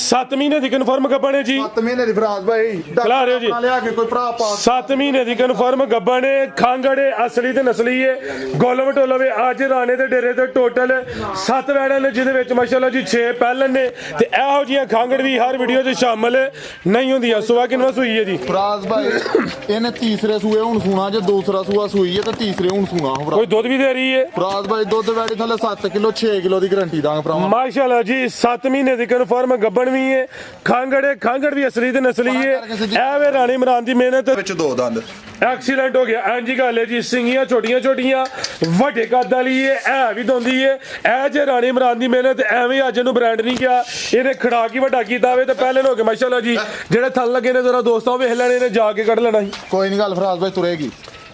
7 ਮਹੀਨੇ ਦੀ ਕਨਫਰਮ ਗੱਬਣ ਹੈ ਜੀ 7 ਮਹੀਨੇ ਦੀ ਫਰਾਜ਼ ਭਾਈ ਖਿਲਾ ਰਹੇ ਹੋ ਜੀ। ਲਿਆ ਕੇ ਕੋਈ ਭਰਾ ਪਾ 7 ਮਹੀਨੇ ਦੀ ਕਨਫਰਮ ਗੱਬਣ ਹੈ ਖਾਂਗੜੇ ਅਸਲੀ ਤੇ ਨਸਲੀ ਹੈ ਗੋਲਮ ਟੋਲਵੇ ਅੱਜ ਰਾਣੇ ਦੇ ਡੇਰੇ ਤੇ ਟੋਟਲ 7 ਵੈੜਾਂ ਨੇ ਜਿਹਦੇ ਵਿੱਚ ਮਾਸ਼ਾਅੱਲਾ ਜੀ 6 ਪਹਿਲਨ ਨੇ ਤੇ ਇਹੋ ਜਿਹੀਆਂ ਖਾਂਗੜ ਵੀ ਹਰ ਵੀਡੀਓ 'ਚ ਸ਼ਾਮਲ ਨਹੀਂ ਹੁੰਦੀਆਂ। ਸੁਆ ਕਿੰਨਾ ਸੂਈ ਹੈ ਜੀ ਫਰਾਜ਼ ਭਾਈ ਇਹਨੇ ਤੀਸਰੇ ਸੂਏ ਹੁਣ ਸੂਣਾ ਜੇ ਦੂਸਰਾ ਸੂਆ ਸੂਈ ਹੈ ਤੇ ਤੀਸਰੇ ਹੁਣ ਸੂਣਾ ਕੋਈ ਦੁੱਧ ਵੀ ਦੇ ਰਹੀ ਹੈ ਫਰਾਜ਼ ਭਾਈ ਦੁੱਧ ਵੈੜੀ ਥੱਲੇ 7 ਕਿਲੋ 6 ਕਿਲੋ ਦੀ ਗਰੰਟੀ ਦਾਂਗੇ ਭਰਾਵਾਂ ਮਾਸ਼ਾਅੱਲਾ ਜੀ 7 ਮਹੀਨੇ ਦੀ ਕਨਫਰਮ ਗੱਬਣ ਵੀ ਹੈ ਖਾਂਗੜ ਵੀ ਅਸਲੀ ਤੇ ਨਸਲੀ ਹੈ ਐਵੇਂ ਰਾਣੀ ਇਮਰਾਨ ਦੀ ਮਿਹਨਤ ਵਿੱਚ ਦੋ ਦੰਦ ਐਕਸੀਲੈਂਟ ਹੋ ਗਿਆ ਐਂਜੀ ਗੱਲ ਹੈ ਜੀ ਸਿੰਗੀਆਂ ਛੋਟੀਆਂ ਛੋਟੀਆਂ ਵੱਡੇ ਕੱਦ ਵਾਲੀ ਹੈ ਵੀ ਦੋਂਦੀ ਹੈ ਇਹ ਜੇ ਰਾਣੀ ਇਮਰਾਨ ਦੀ ਮਿਹਨਤ ਐਵੇਂ ਅੱਜ ਇਹਨੂੰ ਬ੍ਰਾਂਡ ਨਹੀਂ ਗਿਆ ਇਹਨੇ ਖੜਾ ਕੀ ਵੱਡਾ ਕੀਤਾ ਹੋਵੇ ਤੇ ਪਹਿਲੇ ਹੋ ਕੇ ਮਾਸ਼ਾਅੱਲਾ ਜੀ ਜਿਹੜੇ ਥਲ ਲੱਗੇ ਨੇ ਜ਼ਰਾ ਦੋਸਤਾਂ ਵੇਖ ਲੈਣੇ ਨੇ ਜਾ ਕੇ ਕੱਢ ਲੈਣਾ ਸੀ ਕੋਈ ਨਹੀਂ ਗੱਲ ਫਰਾਜ਼ ਭਾਈ ਤੁਰੇਗੀ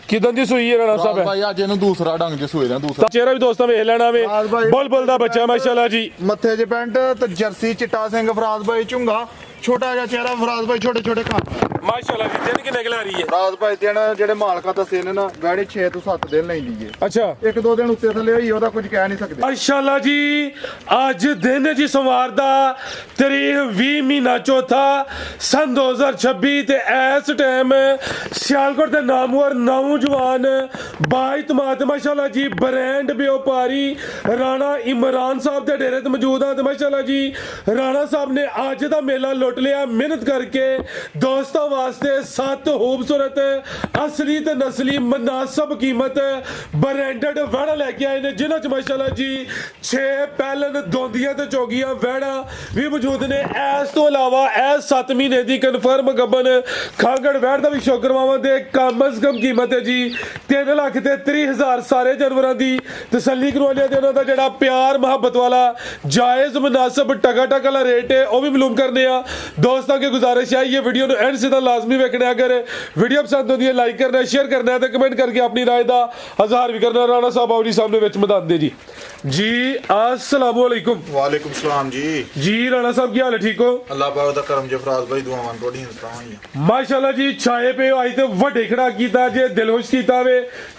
ਕਿਦਾਂ ਦੀ ਸੂਈ ਹੈ ਰਾਣਾ ਸਾਹਿਬ ਭਾਈ ਅੱਜ ਇਹਨੂੰ ਦੂਸਰਾ ਢੰਗ ਚ ਸੂਏ ਦਾ ਦੂਸਰਾ ਚਿਹਰਾ ਵੀ ਦੋਸਤਾਂ ਵੇਖ ਲੈਣਾ ਵੇ ਬੁਲਬੁਲ ਦਾ ਬੱਚਾ ਮਾਸ਼ਾਅੱਲਾ ਜੀ ਮੱਥੇ 'ਚ ਪੈਂਟ ਤੇ ਜਰਸੀ ਚਿੱਟਾ ਸਿੰਘ ਫਰਾਜ਼ ਭਾਈ ਝੁੰਗਾ ਛੋਟਾ ਜਿਹਾ ਚਿਹਰਾ ਫਰਾਜ਼ ਭਾਈ ਛੋਟੇ ਛੋਟੇ ਕੰਨ ਮਾਸ਼ਾਅੱਲਾ ਜੀ ਦਿਨ ਕਿੰਨੇ ਖਿਲਾ ਰਹੀ ਹੈ ਫਰਾਜ਼ ਭਾਈ ਦਿਨ ਜਿਹੜੇ ਮਾਲਕਾਂ ਦੱਸੇ ਨੇ ਨਾ ਵੈੜੀ 6 ਤੋਂ 7 ਦਿਨ ਲੈਂਦੀ ਏ ਅੱਛਾ ਇੱਕ ਦੋ ਦਿਨ ਉੱਤੇ ਥੱਲੇ ਹੋਈ ਉਹਦਾ ਕੁਝ ਕਹਿ ਨਹੀਂ ਸਕਦੇ ਮਾਸ਼ਾਅੱਲਾ ਜੀ ਅੱਜ ਦਿਨ ਹੈ ਜੀ ਸੋਮਵਾਰ ਦਾ ਤਰੀਕ 20 ਮਹੀਨਾ ਚੌਥਾ ਸਨ 2026 ਤੇ ਇਸ ਟਾਈਮ ਸਿਆਲਕੋਟ ਦੇ ਨਾਮਵਰ ਨੌਜਵਾਨ ਬਾਇਤਮਾਤ ਮਾਸ਼ਾਅੱਲਾ ਜੀ ਬ੍ਰਾਂਡ ਵਪਾਰੀ ਰਾਣਾ ਇਮਰਾਨ ਸਾਹਿਬ ਦੇ ਡੇਰੇ ਤੇ ਮੌਜੂਦ ਆ ਤੇ ਮਾਸ਼ਾਅੱਲਾ ਜੀ ਰਾਣਾ ਸਾਹਿਬ ਨੇ ਅੱਜ ਦਾ ਮੇਲਾ ਲੁੱਟ ਲਿਆ ਮਿਹਨਤ ਕਰਕੇ ਦੋਸਤਾਂ ਵਾਸਤੇ 7 ਖੂਬਸੂਰਤ ਅਸਲੀ ਤੇ ਨਸਲੀ ਮਨਾਸਬ ਕੀਮਤ ਬ੍ਰਾਂਡਡ ਵੈੜਾ ਲੈ ਕੇ ਆਏ ਨੇ ਜਿਨ੍ਹਾਂ ਚ ਮਾਸ਼ਾਅੱਲਾ ਜੀ 6 ਪਹਿਲਨ ਦੋਂਦੀਆਂ ਤੇ ਚੋਗੀਆਂ ਵੈੜਾ ਵੀ ਮੌਜੂਦ ਨੇ। ਇਸ ਤੋਂ ਇਲਾਵਾ ਇਸ 7 ਮਹੀਨੇ ਦੀ ਕਨਫਰਮ ਗੱਬਨ ਖਾਂਗੜ ਵੈੜ ਦਾ ਵੀ ਸ਼ੌਕ ਕਰਵਾਵਾਂ ਦੇ ਕਮ ਅਜ਼ ਕਮ ਕੀਮਤ ਹੈ ਜੀ 3 ਲੱਖ ਤੇ 30,000 ਸਾਰੇ ਜਾਨਵਰਾਂ ਦੀ ਤਸੱਲੀ ਕਰਵਾਉਣੀ ਤੇ ਉਹਨਾਂ ਦਾ ਜਿਹੜਾ ਪਿਆਰ ਮੁਹੱਬਤ ਵਾਲਾ ਜਾਇਜ਼ ਮੁਨਾਸਬ ਟਕਾ ਟਕ ਵਾਲਾ ਰੇਟ ਹੈ ਉਹ ਵੀ ਮਾਲੂਮ ਕਰਨੇ ਆ। ਦੋਸਤਾਂ की गुजारिश है ये वीडियो ਨੂੰ एंड सीधा लाजमी वेखना अगर वीडियो पसंद होती है लाइक करना शेयर करना है कमेंट करके अपनी राय का इजहार भी करना। राणा साहब आओ जी सामने विच मैदान दे जी अस्सलाम वालेकुम। वालेकुम सलाम जी राणा साहब की हाल है ठीक हो अल्लाह पाक दा करम जे फराज भाई दुआवां तोड़ी हिंदुस्तान माशाअल्लाह जी छाए पे आई ते वड्डे खड़ा कीता जे दिल खुश कीता वे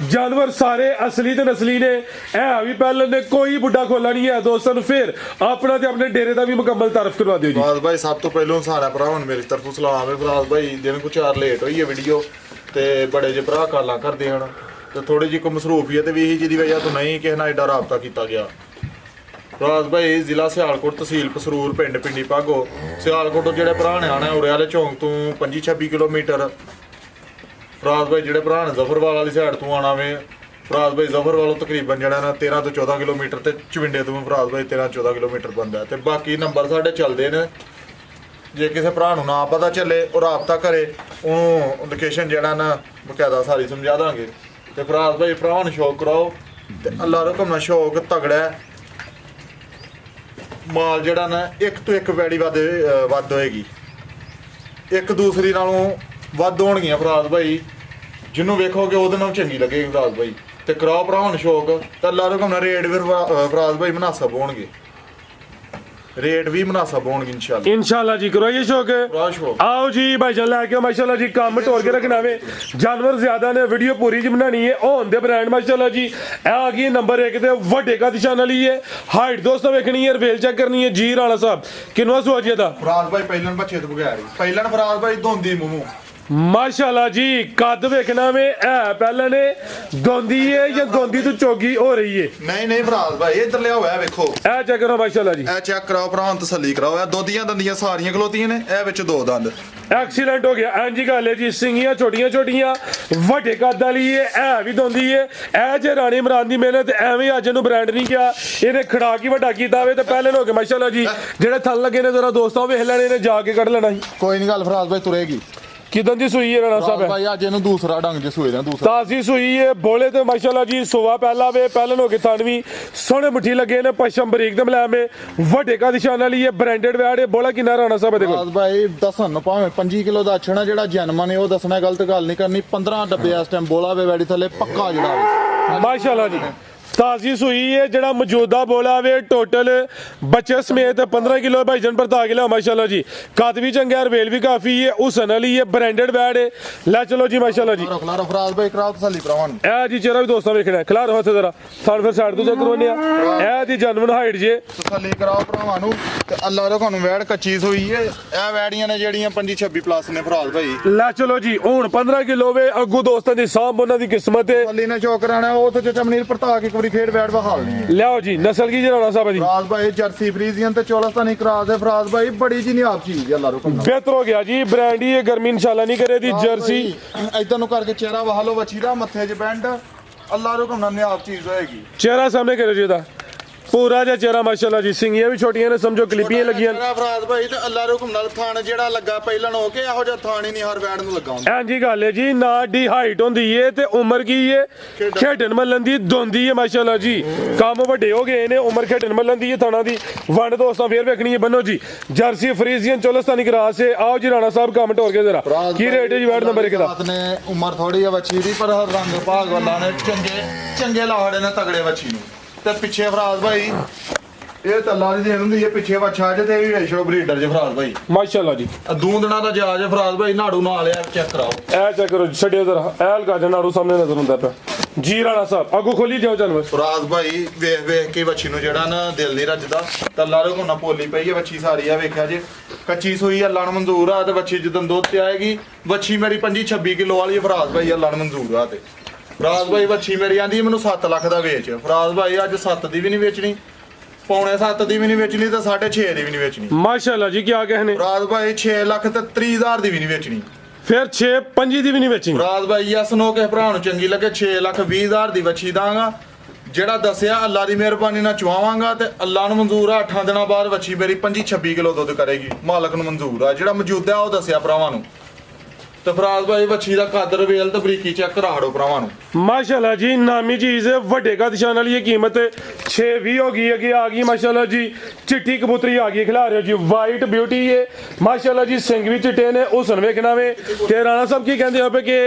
जानवर सारे असली ते नस्ली ने ए भी पहले ने कोई बुड्ढा खोला नहीं है दोस्तों फिर अपना ते अपने डेरे दा भी मुकम्मल तारफ करवा दियो जी। फराज भाई सब तो पहलों सारा भरावां ਨੂੰ मेरी तरफों सलाम है फराज भाई दिन को 4 लेट होई है वीडियो ਤੇ ਬੜੇ ਜੇ ਭਰਾ ਕਾਲਾਂ ਕਰਦੇ ਹਨ ਤੇ ਥੋੜੀ ਜਿਹੀ ਕੋ ਮਸਰੂਫੀਅਤ ਵੀ ਇਹੀ ਜਿਹਦੀ ਵਜ੍ਹਾ ਤੋਂ ਨਹੀਂ ਕਿਸੇ ਨਾਲ ਐਡਾ ਰਾਬਤਾ ਕੀਤਾ ਗਿਆ। ਫਰਾਜ਼ ਭਾਈ ਜ਼ਿਲ੍ਹਾ ਸਿਆਲਕੋਟ ਤਹਿਸੀਲ ਪਸਰੂਰ ਪਿੰਡ ਪਿੰਡੀ ਭਾਗੋ ਸਿਆਲਕੋਟ ਜਿਹੜੇ ਭਰਾ ਨੇ ਆਣਾ ਉਰੇ ਵਾਲੇ ਚੌਂਕ ਤੋਂ 25-26 ਕਿਲੋਮੀਟਰ। ਫਰਾਜ਼ ਭਾਈ ਜਿਹੜੇ ਭਰਾ ਨੇ ਜ਼ਫਰਵਾਲ ਵਾਲੀ ਸਾਈਡ ਤੋਂ ਆਣਾ ਵੇ ਫਰਾਜ਼ ਭਾਈ ਜ਼ਫਰ ਵਾਲੋਂ ਤਕਰੀਬਨ ਜਿਹੜਾ ਨਾ 13 ਤੋਂ 14 ਕਿਲੋਮੀਟਰ ਤੇ ਚਵਿੰਡੇ ਤੋਂ ਫਰਾਜ਼ ਭਾਈ 13-14 ਕਿਲੋਮੀਟਰ ਬੰਦਾ ਤੇ ਬਾਕੀ ਨੰਬਰ ਸਾਡੇ ਚੱਲਦੇ ਨੇ ਜੇ ਕਿਸੇ ਭਰਾ ਨੂੰ ਨਾ ਪਤਾ ਚੱਲੇ ਉਹ ਰਾਬਤਾ ਕਰੇ ਉਹਨੂੰ ਲੋਕੇਸ਼ਨ ਜਿਹੜਾ ਨਾ ਬਕਾਇਦਾ ਸਾਰੀ ਸਮਝਾ ਦਾਂਗੇ ਤੇ ਫਰਾਜ਼ ਭਾਈ ਭਰਾਵਾਂ ਨੂੰ ਸ਼ੌਕ ਕਰਾਓ ਤੇ ਅੱਲਾ ਰਕਮ ਨਾਲ ਸ਼ੌਕ ਤਗੜਾ ਮਾਲ ਜਿਹੜਾ ਨਾ ਇੱਕ ਤੋਂ ਇੱਕ ਵੈੜੀ ਵੱਧ ਹੋਏਗੀ ਇੱਕ ਦੂਸਰੀ ਨਾਲੋਂ ਵੱਧ ਹੋਣਗੀਆਂ ਫਰਾਜ਼ ਭਾਈ ਜਿਹਨੂੰ ਵੇਖੋਗੇ ਉਹਦੇ ਨਾਲ ਚੰਗੀ ਲੱਗੇਗੀ ਫਰਾਜ਼ ਭਾਈ ਤੇ ਕਰਾਓ ਭਰਾਵਾਂ ਨੂੰ ਸ਼ੌਕ ਤੇ ਅੱਲਾ ਰਕਮ ਨਾਲ ਰੇਟ ਵੀ ਫਰਾਜ਼ ਭਾਈ ਮੁਨਾਸਬ ਹੋਣਗੇ रेट भी मुनासिब होंगे इंशाल्लाह जी करो ये शौक आओ जी भाई जान लैके माशाल्लाह जी काम टोर के रखना वे जानवर ज्यादा ने वीडियो पूरी जी बनानी है ओ होंदे ब्रांड माशाल्लाह जी आ गई नंबर 1 ते वड्डे का निशान वाली है हाइट दोस्तों देखनी है वेल चेक करनी है जी राणा साहब किनवा सुआजिया दा फराज भाई पहलन बच्चे तो बगैर पहलन फराज भाई धोंदी मुंह माशाल्लाह जी कद वेखना में है पहले ने दोंदी है या दोंदी तो चोगी हो रही है नहीं फराज भाई इधर लिया हुआ है देखो ए चेक करो माशाल्लाह जी ए चेक कराओ भरा तसल्ली कराओ ए दोदियां दंदियां सारियां खलोतियां ने ए विच दो दंद एक्सीलेंट हो गया एंजी गल है जी सिंगियां छोटियां छोटियां वड्डे कद वाली है भी दोंदी है ए जे राणी इमरान दी मेहनत एवें अज इहनू ब्रांड नहीं किया इहने खड़ा की वड्डा कीता वे ते पहले हो गए माशाल्लाह जी जेड़े थल लगे ने जरा दोस्तों वेख लेने ने जाके कढ लेना कोई नहीं गल फराज भाई तुरेगी किदां दी सूई है राणा साहब भाई आज ਇਹਨੂੰ ਦੂਸਰਾ ਢੰਗ ਜੇ ਸੂਏ ਦਾ ਦੂਸਰਾ ਤਾਜ਼ੀ ਸੂਈ ਹੈ ਬੋਲੇ ਤੇ ਮਾਸ਼ਾਅੱਲਾ ਜੀ ਸੁਵਾ ਪਹਿਲਾ ਵੇ ਪਹਿਲਨ ਹੋ ਕੇ ਥਣਵੀਂ ਸੋਹਣੇ ਮੁੱਠੀ ਲੱਗੇ ਨੇ ਪਸ਼ਮ ਬਰੀਕ ਤੇ ਮਲਾਮੇ ਵੱਡੇ ਕਾ ਨਿਸ਼ਾਨ ਵਾਲੀ ਹੈ ਬ੍ਰਾਂਡਡ ਵੈੜ ਹੈ ਬੋਲਾ ਕਿੰਨਾ ਰਾਣਾ ਸਾਹਿਬ ਦੇ ਕੋਲ ਭਾਈ ਦੱਸਣ ਭਾਵੇਂ 25 ਕਿਲੋ ਦਾ ਛਣਾ ਜਿਹੜਾ ਜਨਮ ਨੇ ਉਹ ਦੱਸਣਾ ਗਲਤ ਗੱਲ ਨਹੀਂ ਕਰਨੀ 15 ਡੱਬੇ ਇਸ ਟਾਈਮ ਬੋਲਾ ਵੇ ਵੈੜੀ ਥੱਲੇ ਪੱਕਾ ਜਿਹੜਾ ਮਾਸ਼ਾਅੱਲਾ ਜੀ ਤਾਜ਼ੀ ਸੂਈ ਹੈ ਜਿਹੜਾ ਮੌਜੂਦਾ ਬੋਲਾ ਵੇ ਟੋਟਲ ਬੱਚੇ ਸਮੇਤ 15 ਕਿਲੋ ਭਾਈਜਨ ਪਰਤਾ ਕੇ ਲਿਆ ਮਾਸ਼ਾਅੱਲਾ ਜੀ ਕੱਦ ਵੀ ਚੰਗਾ ਹੈ ਰਵੇਲ ਵੀ ਕਾਫੀ ਹੈ ਹੁਸਨ ਵਾਲੀ ਹੈ ਬ੍ਰਾਂਡਡ ਬੈਡ ਹੈ ਲੈ ਚਲੋ ਜੀ ਮਾਸ਼ਾਅੱਲਾ ਜੀ ਖਲਾਰ ਫਰਾਜ਼ ਭਾਈ ਕਰਾਓ ਤਸੱਲੀ ਭਰਾਵਾਂ ਨੂੰ ਇਹ ਜੀ ਚਿਹਰਾ ਵੀ ਦੋਸਤਾਂ ਵੇਖਣਾ ਖਿਲਾਰ ਹੱਥ ਜ਼ਰਾ ਥਾਣ ਫਿਰ ਸਾਈਡ ਤੋਂ ਚੈੱਕ ਕਰਵਾਉਂਦੇ ਆ ਇਹ ਦੀ ਜਨਮਨ ਹਾਈਟ ਜੇ ਤਸੱਲੀ ਕਰਾਓ ਭਰਾਵਾਂ ਨੂੰ ਤੇ ਅੱਲਾ ਦਾ ਤੁਹਾਨੂੰ ਵੈੜ ਕੱਚੀ ਸੋਈ ਹੈ ਇਹ ਵੈੜੀਆਂ ਨੇ ਜਿਹੜੀਆਂ 25 26 ਪਲੱਸ ਨੇ ਫਰਾਜ਼ ਭਾਈ ਲੈ ਚਲੋ ਜੀ ਹੁਣ 15 ਕਿਲੋ ਵੇ ਅੱਗੂ ਦੋਸਤਾਂ ਦੀ ਸਾਂਭ ਉਹਨਾਂ ਦੀ ਕਿਸਮਤ ਹੈ ਤਸੱਲੀ ਨੇ ਚੌਕ ਕਰਾਣਾ ਉਹ ਤੇ ਚਮਨੀਰ ਪਰਤਾ ਕੇ ਇੱਕ ਵਾਰੀ ਫੇਰ ਵੈੜ ਬਹਾਲਣੀ ਹੈ ਲਿਆਓ ਜੀ ਨਸਲ ਕੀ ਜਰਾਣਾ ਸਾਹਿਬ ਦੀ ਫਰਾਜ਼ ਭਾਈ ਜਰਸੀ ਫਰੀਜ਼ੀਅਨ ਤੇ ਚੋਲਸਤਾਨੀ ਕਰਾਸ ਹੈ ਫਰਾਜ਼ ਭਾਈ ਬੜੀ ਜੀ ਨਹੀਂ ਆਪ ਚੀਜ਼ ਹੈ ਅੱਲਾ ਰੁਕਮ ਬਿਹਤਰ ਹੋ ਗਿਆ ਜੀ ਬ੍ਰਾਂਡ ਹੀ ਗਰਮੀ ਇਨਸ਼ਾਅੱਲਾ ਨਹੀਂ ਕਰੇ ਦੀ ਜਰਸੀ ਇਦਾਂ ਨੂੰ ਕਰਕੇ ਚਿਹਰਾ ਵਹਾ ਲੋ ਵੱਛੀ ਦਾ ਮੱਥੇ 'ਚ ਬੈਂਡ ਅੱਲਾ ਰੁਕਮ ਨਾਲ ਨਿਆਬ ਚੀਜ਼ ਹੋਏਗੀ ਚਿਹਰਾ ਸਾਹਮਣੇ ਕਰੋ ਜੀ ਇਹਦਾ ਪੂਰਾ ਜਿਹਾ ਚਿਹਰਾ ਮਾਸ਼ਾਅੱਲਾ ਜੀ ਸਿੰਗੀਆਂ ਵੀ ਛੋਟੀਆਂ ਨੇ ਸਮਝੋ ਕਲਿੱਪੀਆਂ ਲੱਗੀਆਂ ਮੇਰਾ ਫਰਾਜ਼ ਭਾਈ ਤੇ ਅੱਲਾ ਰੁਕਮ ਨਾਲ ਥਾਣ ਜਿਹੜਾ ਲੱਗਾ ਪਹਿਲਾਂ ਹੋ ਕੇ ਇਹੋ ਜਿਹਾ ਥਾਣ ਹੀ ਨਹੀਂ ਹਰ ਵੈੜ ਨੂੰ ਲੱਗਾ ਹੁੰਦਾ ਐਂ ਜੀ ਗੱਲ ਹੈ ਜੀ ਨਾ ਡੀ ਹਾਈਟ ਹੁੰਦੀ ਏ ਤੇ ਉਮਰ ਕੀ ਏ ਖੇਡਣ ਮੱਲਣ ਦੀ ਦੋਂਦੀ ਏ ਮਾਸ਼ਾਅੱਲਾ ਜੀ ਕੰਮ ਵੱਡੇ ਹੋ ਗਏ ਨੇ ਉਮਰ ਖੇਡਣ ਮੱਲਣ ਦੀ ਏ ਥਾਣਾ ਦੀ ਵੰਡ ਦੋਸਤਾਂ ਫੇਰ ਵੇਖਣੀ ਏ ਬੰਨੋ ਜੀ ਜਰਸੀ ਫਰੀਜ਼ੀਅਨ ਚੋਲਸਤਾਨੀ ਕਰਾਸ ਏ ਆਓ ਜੀ ਰਾਣਾ ਸਾਹਿਬ ਕੰਮ ਟੋਰ ਕੇ ਜ਼ਰਾ ਕੀ ਰੇਟ ਹੈ ਜੀ ਵੈਡ ਨੰਬਰ 1 ਦਾ ਰਾਤ ਨੇ ਉਮਰ ਥੋੜੀ ਹੈ ਵੱਛੀ ਦੀ ਪਰ ਰੰਗ ਭਾਗ ਵਾਲਾ ਨੇ ਚੰਗੇ ਲਾਹੜੇ ਨੇ ਤਗੜੇ ਵੱਛੀ ਨੂੰ ਤੇ ਪਿੱਛੇ ਫਰਾਜ਼ ਭਾਈ ਇਹ ਤੱਲਾ ਦੀ ਦੇਣ ਹੁੰਦੀ ਹੈ ਪਿੱਛੇ ਵੱਛਾ ਜੇ ਤੇ ਵੀ ਵੇਸ਼ੋ ਬਰੀਡਰ ਜੇ ਫਰਾਜ਼ ਭਾਈ ਮਾਸ਼ਾਅੱਲਾ ਜੀ ਦੂੰਦਣਾ ਦਾ ਜਾਜ ਹੈ ਫਰਾਜ਼ ਭਾਈ ਨਾੜੂ ਨਾਲ ਆ ਚੈੱਕ ਕਰਾਓ ਐ ਚੈੱਕ ਕਰੋ ਛੱਡਿਓ ਜ਼ਰਾ ਐਲ ਕਾ ਜਨਾੜੂ ਸਾਹਮਣੇ ਨਜ਼ਰ ਹੁੰਦਾ ਪਿਆ ਜੀ ਰਾਣਾ ਸਾਹਿਬ ਅੱਗੋਂ ਖੋਲੀ ਜਾਓ ਜਾਨਵਰ ਫਰਾਜ਼ ਭਾਈ ਵੇਖ ਕੇ ਵੱਛੀ ਨੂੰ ਜਿਹੜਾ ਨਾ ਦਿਲ ਨਹੀਂ ਰੱਜਦਾ ਤੱਲਾ ਰੋ ਨਾ ਪੋਲੀ ਪਈ ਹੈ ਵੱਛੀ ਸਾਰੀ ਆ ਵੇਖਿਆ ਜੇ ਕੱਚੀ ਸੂਈ ਅੱਲਾ ਨੂੰ ਮਨਜ਼ੂਰ ਆ ਤੇ ਵੱਛੀ ਜਦੋਂ ਦੁੱਧ ਤੇ ਆਏਗੀ ਵੱਛੀ ਮੇਰੀ 25-26 ਕਿਲੋ ਵਾਲੀ ਹੈ ਫਰਾਜ਼ ਭਾਈ ਅੱਲਾ ਨੂੰ ਮਨਜ਼ੂਰ ਆ ਤੇ ਫਰਾਜ਼ ਭਾਈ ਵੱਛੀ ਮੇਰੀ ਆਂਦੀ ਮੈਨੂੰ 7 ਲੱਖ ਦਾ ਵੇਚ ਫਰਾਜ਼ ਭਾਈ ਅੱਜ 7 ਦੀ ਵੀ ਨਹੀਂ ਵੇਚਣੀ ਪੌਣੇ 7 ਦੀ ਵੀ ਨਹੀਂ ਵੇਚਣੀ ਤੇ 6.5 ਦੀ ਵੀ ਨਹੀਂ ਵੇਚਣੀ ਮਾਸ਼ਾਅੱਲਾ ਜੀ ਕੀ ਕਹਨੇ ਫਰਾਜ਼ ਭਾਈ 6 ਲੱਖ ਤੇ 30,000 ਦੀ ਵੀ ਨਹੀਂ ਵੇਚਣੀ ਫਿਰ 6-5 ਦੀ ਵੀ ਨਹੀਂ ਵੇਚਣੀ ਫਰਾਜ਼ ਭਾਈ ਯਸ ਨੋ ਕੇ ਭਰਾ ਨੂੰ ਚੰਗੀ ਲੱਗੇ 6,20,000 ਦੀ ਵੱਛੀ ਦਾਂਗਾ ਜਿਹੜਾ ਦੱਸਿਆ ਅੱਲਾ ਦੀ ਮਿਹਰਬਾਨੀ ਨਾਲ ਚੁਆਵਾਂਗਾ ਤੇ ਅੱਲਾ ਨੂੰ ਮਨਜ਼ੂਰ ਆ 8 ਦਿਨਾਂ ਬਾਅਦ ਵੱਛੀ ਮੇਰੀ 25-26 ਕਿਲੋ ਦੁੱਧ ਕਰੇਗੀ ਮਾਲਕ ਨੂੰ ਮਨਜ਼ੂਰ ਆ ਜਿਹੜਾ ਮੌਜੂਦਾ ਉਹ ਦੱਸਿਆ ਭਰਾਵਾਂ ਨੂੰ ਤੇ ਫਰਾਜ਼ ਭਾਈ ਵੱਛੀ ਦਾ ਕੱਦ ਰਵੇਲ ਤੇ ਬਰੀਕੀ ਚੈੱਕ ਕਰਾੜੋ ਭਰਾਵਾਂ ਨੂੰ ਮਾਸ਼ਾਅੱਲਾ ਜੀ ਨਾਮੀ ਚੀਜ਼ ਵੱਡੇ ਕੱਦ ਸ਼ਾਨ ਵਾਲੀ ਇਹ ਕੀਮਤ 620 ਹੋ ਗਈ ਅੱਗੇ ਆ ਗਈ ਮਾਸ਼ਾਅੱਲਾ ਜੀ ਚਿੱਟੀ ਕਬੂਤਰੀ ਆ ਗਈ ਖਿਲਾ ਰਹੇ ਹੋ ਜੀ ਵਾਈਟ ਬਿਊਟੀ ਹੈ ਮਾਸ਼ਾਅੱਲਾ ਜੀ ਸਿੰਘ ਵੀ ਚਿੱਟੇ ਨੇ ਹੁਸਨ ਵੇਖਣਾ ਵੇ ਤੇ ਰਾਣਾ ਸਾਹਿਬ ਕੀ ਕਹਿੰਦੇ ਆਪੇ ਕਿ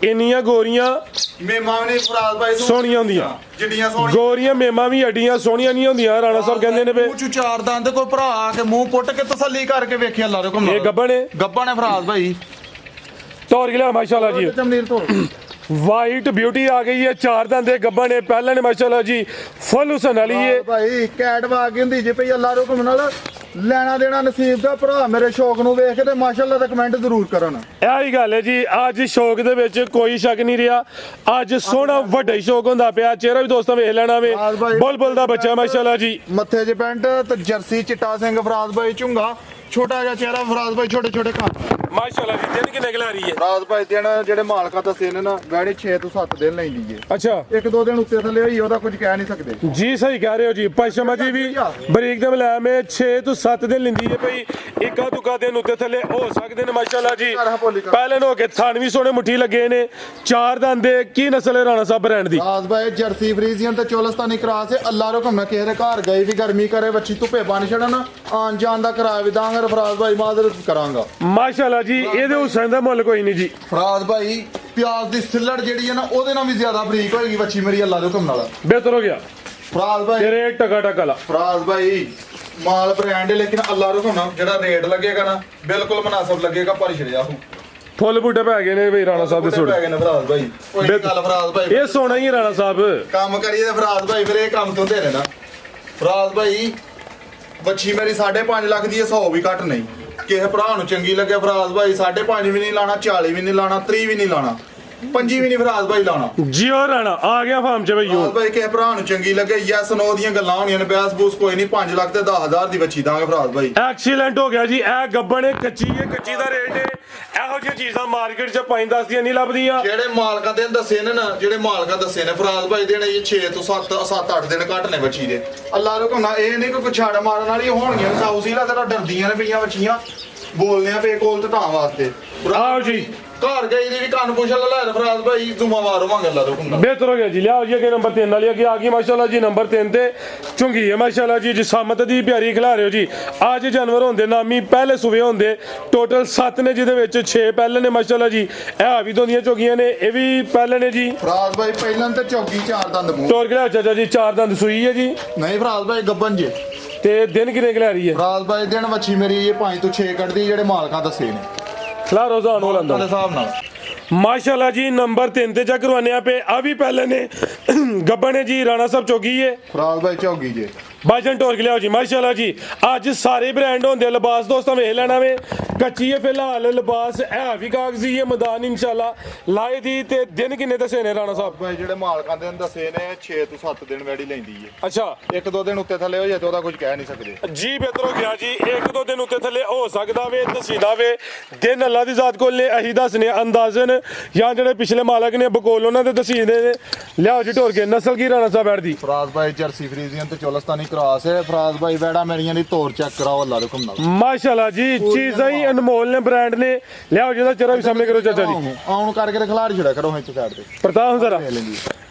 ਇੰਨੀਆਂ ਗੋਰੀਆਂ ਮੇਮਾਂ ਨੇ ਫਰਾਜ਼ ਭਾਈ ਸੋਹਣੀਆਂ ਹੁੰਦੀਆਂ ਜਿੱਡੀਆਂ ਸੋਹਣੀਆਂ ਗੋਰੀਆਂ ਮੇਮਾਂ ਵੀ ਅੱਡੀਆਂ ਸੋਹਣੀਆਂ ਨਹੀਂ ਹੁੰਦੀਆਂ ਰਾਣਾ ਸਾਹਿਬ ਕਹਿੰਦੇ ਨੇ ਵੇ ਮੂੰਹ ਚ ਚਾਰ ਦੰਦ ਕੋਈ ਭਰਾ ਆ ਕੇ ਮੂੰਹ ਪੁੱਟ ਕੇ ਤਸੱਲੀ ਕਰਕੇ ਵੇਖਿਆ ਅੱਲਾ ਰਕਮ ਇਹ ਗੱਬਣ ਹੈ ਗੱਬਾਂ ਨੇ ਫਰਾਜ਼ ਭਾਈ ਤੋਰ ਗਿਆ ਮਾਸ਼ਾਅੱਲਾ ਜੀ ਚਮਨੀਰ ਤੋਂ ਵਾਈਟ ਬਿਊਟੀ ਆ ਗਈ ਹੈ ਚਾਰ ਦੰਦੇ ਗੱਬਣ ਨੇ ਪਹਿਲਾਂ ਨੇ ਮਾਸ਼ਾਅੱਲਾ ਜੀ ਫੁੱਲ ਹੁਸਨ ਵਾਲੀ ਹੈ ਭਾਈ ਕੈਟ ਵਾਗ ਹੁੰਦੀ ਜੇ ਭਈ ਅੱਲਾ ਰਕਮ ਨਾਲ ਲੈਣਾ ਦੇਣਾ ਨਸੀਬ ਦਾ ਭਰਾ ਮੇਰੇ ਸ਼ੌਕ ਨੂੰ ਵੇਖ ਕੇ ਤੇ ਮਾਸ਼ਾਅੱਲਾ ਦਾ ਕਮੈਂਟ ਜ਼ਰੂਰ ਕਰਨ ਇਹ ਹੀ ਗੱਲ ਹੈ ਜੀ ਅੱਜ ਸ਼ੌਕ ਦੇ ਵਿੱਚ ਕੋਈ ਸ਼ੱਕ ਨਹੀਂ ਰਿਹਾ ਅੱਜ ਸੋਹਣਾ ਵੱਡਾ ਹੀ ਸ਼ੌਕ ਹੁੰਦਾ ਪਿਆ ਚਿਹਰਾ ਵੀ ਦੋਸਤਾਂ ਵੇਖ ਲੈਣਾ ਵੇ ਬੁਲਬੁਲ ਦਾ ਬੱਚਾ ਮਾਸ਼ਾਅੱਲਾ ਜੀ ਮੱਥੇ 'ਚ ਪੈਂਟ ਤੇ ਜਰਸੀ ਚਿੱਟਾ ਸਿੰਘ ਫਰਾਜ਼ ਭਾਈ ਝੁੰਗਾ ਛੋਟਾ ਜਿਹਾ ਚਿਹਰਾ ਫਰਾਜ਼ ਭਾਈ ਛੋਟੇ ਛੋਟੇ ਕੰਨ ਮਾਸ਼ਾਅੱਲਾ ਜੀ ਦਿਨ ਕਿੰਨੇ ਖਿਲਾ ਰਹੀ ਹੈ ਫਰਾਜ਼ ਭਾਈ ਦਿਨ ਜਿਹੜੇ ਮਾਲਕਾਂ ਦੱਸੇ ਨੇ ਨਾ ਗਾੜੀ 6 ਤੋਂ 7 ਦਿਨ ਲੈਂਦੀ ਏ ਅੱਛਾ 1-2 ਦਿਨ ਉੱਤੇ ਥੱਲੇ ਹੋਈ ਉਹਦਾ ਕੁਝ ਕਹਿ ਨਹੀਂ ਸਕਦੇ ਜੀ ਸਹੀ ਕਹਿ ਰਹੇ ਹੋ ਜੀ ਪਸ਼ਮਾ ਜੀ ਵੀ ਬਰੀਕ ਦੇ ਮਲਾਮ 6 ਤੋਂ 7 ਦਿਨ ਲਿੰਦੀ ਹੈ ਭਈ ਇੱਕਾ ਦੁੱਕਾ ਦਿਨ ਉੱਤੇ ਥੱਲੇ ਹੋ ਸਕਦੇ ਨੇ ਮਾਸ਼ਾਅੱਲਾ ਜੀ ਪਹਿਲੇ ਹੋ ਕੇ ਥਣ ਵੀ ਸੋਹਣੇ ਮੁੱਠੀ ਲੱਗੇ ਨੇ ਚਾਰ ਦੰਦੇ ਕੀ ਨਸਲ ਹੈ ਰਾਣਾ ਸਾਹਿਬ ਬ੍ਰਾਂਡ ਦੀ ਫਰਾਜ਼ ਭਾਈ ਜਰਸੀ ਫਰੀਜ਼ੀਅਨ ਤੇ ਚੋਲਸਤਾਨੀ ਕਰਾਸ ਹੈ ਅੱਲਾ ਰਕਮ ਨਾ ਕਿਸੇ ਦੇ ਘਰ ਗਈ ਵੀ ਗਰਮੀ ਕਰੇ ਬੱਚੀ ਧੁੱਪੇ ਬਣ ਛੜਨ ਆਣ ਜਾਣ ਦਾ ਕਿਰਾਇਆ ਵੀ ਦਾਂਗਾ ਫਰਾਜ਼ ਭਾਈ ਮਾਜ਼ਰਤ ਕਰਾਂਗਾ ਮਾਸ਼ਾਅੱਲਾ ਜੀ ਇਹਦੇ ਹੁਸਨ ਦਾ ਮੁੱਲ ਕੋਈ ਨਹੀਂ ਜੀ ਫਰਾਜ਼ ਭਾਈ ਪਿਆਜ਼ ਦੀ ਸਿੱਲੜ ਜਿਹੜੀ ਹੈ ਨਾ ਉਹਦੇ ਨਾਲ ਵੀ ਜ਼ਿਆਦਾ ਬਰੀਕ ਹੋਏਗੀ ਬੱਚੀ ਮੇਰੀ ਅੱਲਾ ਦੇ ਹੁਕਮ ਨਾਲ ਬਿਹਤਰ ਹੋ ਗਿਆ ਫਰਾਜ਼ ਭਾਈ ਤੇਰੇ ਟਕਾ ਟਕਾ ਫਰਾਜ਼ ਭਾਈ ਮਾਲ ਬ੍ਰਾਂਡ ਹੈ ਲੇਕਿਨ ਅੱਲਾ ਦੇ ਹੁਕਮ ਨਾਲ ਜਿਹੜਾ ਰੇਟ ਲੱਗੇਗਾ ਨਾ ਬਿਲਕੁਲ ਮੁਨਾਸਬ ਲੱਗੇਗਾ ਪਰ ਛੜਿਆ ਹੂੰ ਫੁੱਲ ਬੂਟੇ ਪੈ ਗਏ ਨੇ ਵੀ ਰਾਣਾ ਸਾਹਿਬ ਦੇ ਪੈ ਗਏ ਨੇ ਫਰਾਜ਼ ਭਾਈ ਕੋਈ ਗੱਲ ਫਰਾਜ਼ ਭਾਈ ਇਹ ਸੋਹਣਾ ਹੀ ਹੈ ਰਾਣਾ ਸਾਹਿਬ ਕੰਮ ਕਰੀਏ ਤੇ ਫਰਾਜ਼ ਭਾਈ ਫਿਰ ਇਹ ਕੰਮ ਤੋਂ ਹੁੰਦੇ ਨੇ ਨਾ ਫਰਾਜ਼ ਭਾਈ ਬੱਚੀ ਮੇਰੀ 5.5 ਲੱਖ ਦੀ 100 ਵੀ ਘੱਟ ਨਹੀਂ ਕਿਸੇ ਭਰਾ ਨੂੰ ਚੰਗੀ ਲੱਗੇ ਫਰਾਜ਼ ਭਾਈ 5.5 ਵੀ ਨਹੀਂ ਲਾਣਾ 40 ਵੀ ਨਹੀਂ ਲਾਣਾ 30 ਵੀ ਨਹੀਂ ਲਾਣਾ 25 ਵੀ ਨਹੀਂ ਫਰਾਜ਼ ਭਾਈ ਲਾਣਾ ਜਿਓ ਰਾਣਾ ਆ ਗਿਆ ਫਾਰਮ ਚ ਭਈਓ ਫਰਾਜ਼ ਭਾਈ ਕਿਸੇ ਭਰਾ ਨੂੰ ਚੰਗੀ ਲੱਗੇ ਯੈਸ ਨੋ ਦੀਆਂ ਗੱਲਾਂ ਹੋਣੀਆਂ ਨੇ ਬਿਆਸ ਬੂਸ ਕੋਈ ਨਹੀਂ 5 ਲੱਖ ਤੇ 10,000 ਦੀ ਬੱਚੀ ਦਾਂਗੇ ਫਰਾਜ਼ ਭਾਈ ਐਕਸੀਲੈਂਟ ਹੋ ਗਿਆ ਜੀ ਇਹ ਗੱਬਣ ਕੱਚੀ ਹੈ ਕੱਚੀ ਦਾ ਰੇਟ ਹੈ ਇਹੋ ਜਿਹੀਆਂ ਚੀਜ਼ਾਂ ਮਾਰਕੀਟ 'ਚ 5-10 ਦੀਆਂ ਨਹੀਂ ਲੱਭਦੀਆਂ ਜਿਹੜੇ ਮਾਲਕਾਂ ਦੇ ਦੱਸੇ ਨੇ ਨਾ ਜਿਹੜੇ ਮਾਲਕਾਂ ਦੱਸੇ ਨੇ ਫਰਾਜ਼ ਭਾਈ ਦੇ ਨੇ 6 ਤੋਂ 7-8 ਦਿਨ ਘੱਟ ਨੇ ਬੱਚੀ ਦੇ ਅੱਲਾ ਰੁਕਮ ਨਾ ਇਹ ਨਹੀਂ ਕੋਈ ਛਾੜ ਮਾਰਨ ਵਾਲੀ ਹੋਣਗੀਆਂ ਸਾਊਸੀਲਾ ਤੇਰਾ ਡਰਦੀਆਂ ਨੇ ਪਈਆਂ ਬੱਚੀਆਂ ਬੋਲਦੇ ਆ ਬੇਕੋਲ ਤੇ ਤਾਂ ਵਾਸਤੇ ਆਓ ਜੀ ਘਰ ਗਈ ਦੀ ਵੀ ਕੰਨ ਪੁੱਛ ਲੈ ਫਰਾਜ਼ ਭਾਈ ਜ਼ੁਮਾਵਾਰ ਹੋਵਾਂਗੇ ਅੱਲਾ ਦੇ ਹੁਕਮ ਬਿਹਤਰ ਹੋ ਗਿਆ ਜੀ। ਲਿਆਓ ਜੀ ਅੱਗੇ ਨੰਬਰ 3 ਵਾਲੀ ਅੱਗੇ ਆ ਗਈ ਮਾਸ਼ਾਅੱਲਾ ਜੀ ਨੰਬਰ 3 ਤੇ ਚੁੰਗੀ ਹੈ ਮਾਸ਼ਾਅੱਲਾ ਜੀ ਜਿਸਾਮਤ ਦੀ ਪਿਆਰੀ ਖਿਲਾ ਰਹੇ ਹੋ ਜੀ। ਅੱਜ ਜਾਨਵਰ ਹੁੰਦੇ ਨਾਮੀ ਪਹਿਲੇ ਸੂਵੇ ਹੁੰਦੇ ਟੋਟਲ 7 ਨੇ ਜਿਹਦੇ ਵਿੱਚ 6 ਪਹਿਲੇ ਨੇ ਮਾਸ਼ਾਅੱਲਾ ਜੀ। ਇਹ ਵੀ ਦੋਨੀਆਂ ਚੋਗੀਆਂ ਨੇ ਇਹ ਵੀ ਪਹਿਲੇ ਨੇ ਜੀ। ਫਰਾਜ਼ ਭਾਈ ਪਹਿਲਾਂ ਤੇ ਚੌਗੀ 4 ਦੰਦ ਮੂੰਹ ਤੋਰ ਕੇ ਲਿਆਓ ਚਾਚਾ ਜੀ 4 ਦੰਦ ਸੂਈ ਹੈ ਜੀ ਨਹੀਂ ਫਰਾਜ਼ ਭਾਈ ਗੱਬਨ ਜੇ ਤੇ ਦਿਨ ਕਿੰਨੇ ਕਿ ਲੈ ਰਹੀ ਹੈ? ਫਰਾਜ਼ ਭਾਈ ਦਿਨ ਵੱਛੀ ਮੇਰੀ ਇਹ 5 ਤੋਂ 6 ਕੱਢਦੀ ਜਿਹੜੇ ਮਾਲਕਾਂ ਦੱਸੇ ਨੇ ਖਲਾ ਰੋਜ਼ਾਨ ਹੋ ਲੰਦਾ ਦੇ ਹਿਸਾਬ ਨਾਲ ਮਾਸ਼ਾਅੱਲਾ ਜੀ ਨੰਬਰ 3 ਤੇ ਚੈੱਕ ਕਰਵਾਨੇ ਪਏ ਆ ਵੀ ਪਹਿਲੇ ਨੇ ਗੱਬਣ ਹੈ ਜੀ ਰਾਣਾ ਸਾਹਿਬ ਚੋਗੀ ਹੈ ਫਰਾਜ਼ ਭਾਈ ਚੌਗੀ ਜੇ ਬਾਜਨ ਟੋਰ ਕੇ ਲਿਆਓ ਜੀ ਮਾਸ਼ਾਅੱਲਾ ਜੀ। ਅੱਜ ਸਾਰੇ ਬ੍ਰਾਂਡ ਹੁੰਦੇ ਲਿਬਾਸ ਦੋਸਤਾਂ ਵੇਖ ਲੈਣਾ ਵੇ ਕੱਚੀ ਹੈ ਫਿਲਹਾਲ ਲਿਬਾਸ ਹੈ ਵੀ ਕਾਗਜ਼ੀ ਹੈ ਮੈਦਾਨ ਇਨਸ਼ਾਅੱਲਾ ਲਾਏ ਦੀ ਤੇ ਦਿਨ ਕਿੰਨੇ ਦੱਸੇ ਨੇ ਰਾਣਾ ਸਾਹਿਬ? ਭਾਈ ਜਿਹੜੇ ਮਾਲਕਾਂ ਦੇ ਦੱਸੇ ਨੇ 6 ਤੋਂ 7 ਦਿਨ ਵੈੜੀ ਲੈਂਦੀ ਏ। ਅੱਛਾ 1-2 ਦਿਨ ਉੱਤੇ ਥੱਲੇ ਹੋ ਜਾਏ ਤੇ ਉਹਦਾ ਕੁਝ ਕਹਿ ਨਹੀਂ ਸਕਦੇ ਜੀ। ਬਿਹਤਰ ਹੋ ਗਿਆ ਜੀ 1-2 ਦਿਨ ਉੱਤੇ ਥੱਲੇ ਹੋ ਸਕਦਾ ਵੇ ਦਸੀਦਾ ਵੇ ਦਿਨ ਅੱਲਾ ਦੀ ਜ਼ਾਤ ਕੋਲ ਨੇ ਅਹੀ ਦੱਸਨੇ ਅੰਦਾਜ਼ਨ ਜਾਂ ਜਿਹੜੇ ਪਿਛਲੇ ਮਾਲਕ ਨੇ ਬਕੋਲ ਉਹਨਾਂ ਦੇ ਦਸੀਦੇ ਨੇ। ਲਿਆਓ ਜੀ ਢੋਰ ਕੇ ਨਸਲ ਕੀ ਰਾਣਾ ਸਾਹਿਬ ਬੈਠਦੀ? ਫਰਾਜ਼ ਭਾਈ ਜਰਸੀ ਫਰੀਜ਼ੀਅਨ ਤੇ ਚੋਲਸਤਾਨੀ ਕ੍ਰਾਸ ਹੈ। ਫਰਾਜ਼ ਭਾਈ ਵੈੜਾ ਮੇਰੀਆਂ ਦੀ ਤੋਰ ਚੈੱਕ ਕਰਾਓ ਅੱਲਾ ਦੇ ਹੁਕਮ ਨਾਲ ਮਾਸ਼ਾਅੱਲਾ ਜੀ ਚੀਜ਼ਾਂ ਹੀ ਅਨਮੋਲ ਨੇ ਬ੍ਰਾਂਡ ਨੇ। ਲਿਆਓ ਜਿਹਦਾ ਚਿਹਰਾ ਵੀ ਸਾਹਮਣੇ ਕਰੋ ਚਾਚਾ ਜੀ ਆਉਣ ਕਰਕੇ ਤੇ ਖਿਲਾੜੀ ਛੜਾ ਕਰੋ ਇੱਥੇ ਸਾਈਡ ਤੇ ਪ੍ਰਤਾਪ ਜ਼ਰਾ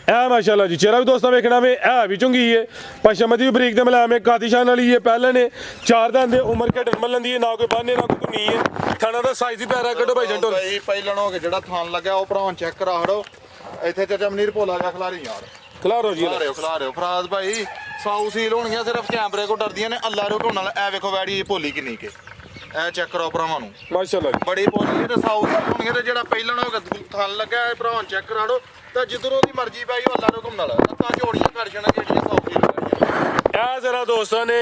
ਇਹ ਮਾਸ਼ਾਅੱਲਾ ਜੀ ਚਿਹਰਾ ਵੀ ਦੋਸਤਾਂ ਵੇਖਣਾ ਵੇ ਇਹ ਵੀ ਚੁੰਗੀ ਏ ਪਸ਼ਮਤੀ ਵੀ ਬਰੀਕ ਤੇ ਮਲਾਮ ਕਾਦੀਸ਼ਾਨ ਵਾਲੀ ਏ ਪਹਿਲੇ ਨੇ 4 ਦੰਦ ਦੇ ਉਮਰ ਘਟਣ ਮੱਲਣ ਦੀ ਨਾ ਕੋਈ ਬਾਨੇ ਨਾ ਕੋਈ ਧੁਨੀ ਏ ਥਾਣਾ ਦਾ ਸਾਈਜ਼ ਹੀ ਪੈਰਾ ਕੱਢੋ ਭਾਈ ਜੰਟੋ ਭਾਈ ਪਹਿਲਣ ਹੋ ਕੇ ਜਿਹੜਾ ਥਾਨ ਲੱਗਿਆ ਉਹ ਭਰਾਵਾਂ ਚੈੱਕ ਕਰਾ ਹੜੋ ਇੱਥੇ ਚਾਚਾ ਮਨੀਰ ਭੋਲਾ ਜਾ ਖਿਲਾਰੀ ਯਾਰ ਖਿਲਾਰੋ ਜੀ ਖਿਲਾ ਰਹੇ ਹੋ ਫਰਾਜ਼ ਭਾਈ ਸਾਊ ਸੀਲ ਹੋਣਗੀਆਂ ਸਿਰਫ ਕੈਮਰੇ ਕੋ ਡਰਦੀਆਂ ਨੇ ਅੱਲਾ ਰੋ ਨਾਲ ਐ ਵੇਖੋ ਵੈੜੀ ਭੋਲੀ ਕਿੰਨੀ ਕੇ ਐ ਚੈੱਕ ਕਰੋ ਭਰਾਵਾਂ ਨੂੰ ਮਾਸ਼ਾਅੱਲਾ ਜੀ ਬੜੀ ਭੋਲੀ ਤੇ ਸਾਊ ਸੀਲ ਹੋਣਗੀਆਂ ਤੇ ਜਿਹੜਾ ਪਹਿਲਣ ਹੋ ਕੇ ਥਾਨ ਲੱਗਿਆ ਇਹ ਭਰਾਵਾਂ ਚੈੱਕ ਕਰਾ ਲਓ ਤਾਂ ਜਿੱਧਰੋਂ ਦੀ ਮਰਜ਼ੀ ਭਾਈ ਉਹ ਅੱਲਾ ਰੋ ਨਾਲ ਤਾਂ ਝੋੜੀਆਂ ਕਰ ਜਾਣਾ ਜਿਹੜੀਆਂ ਸਾਊ ਸੀਲ ਇਹ ਜ਼ਰਾ ਦੋਸਤਾਂ ਨੇ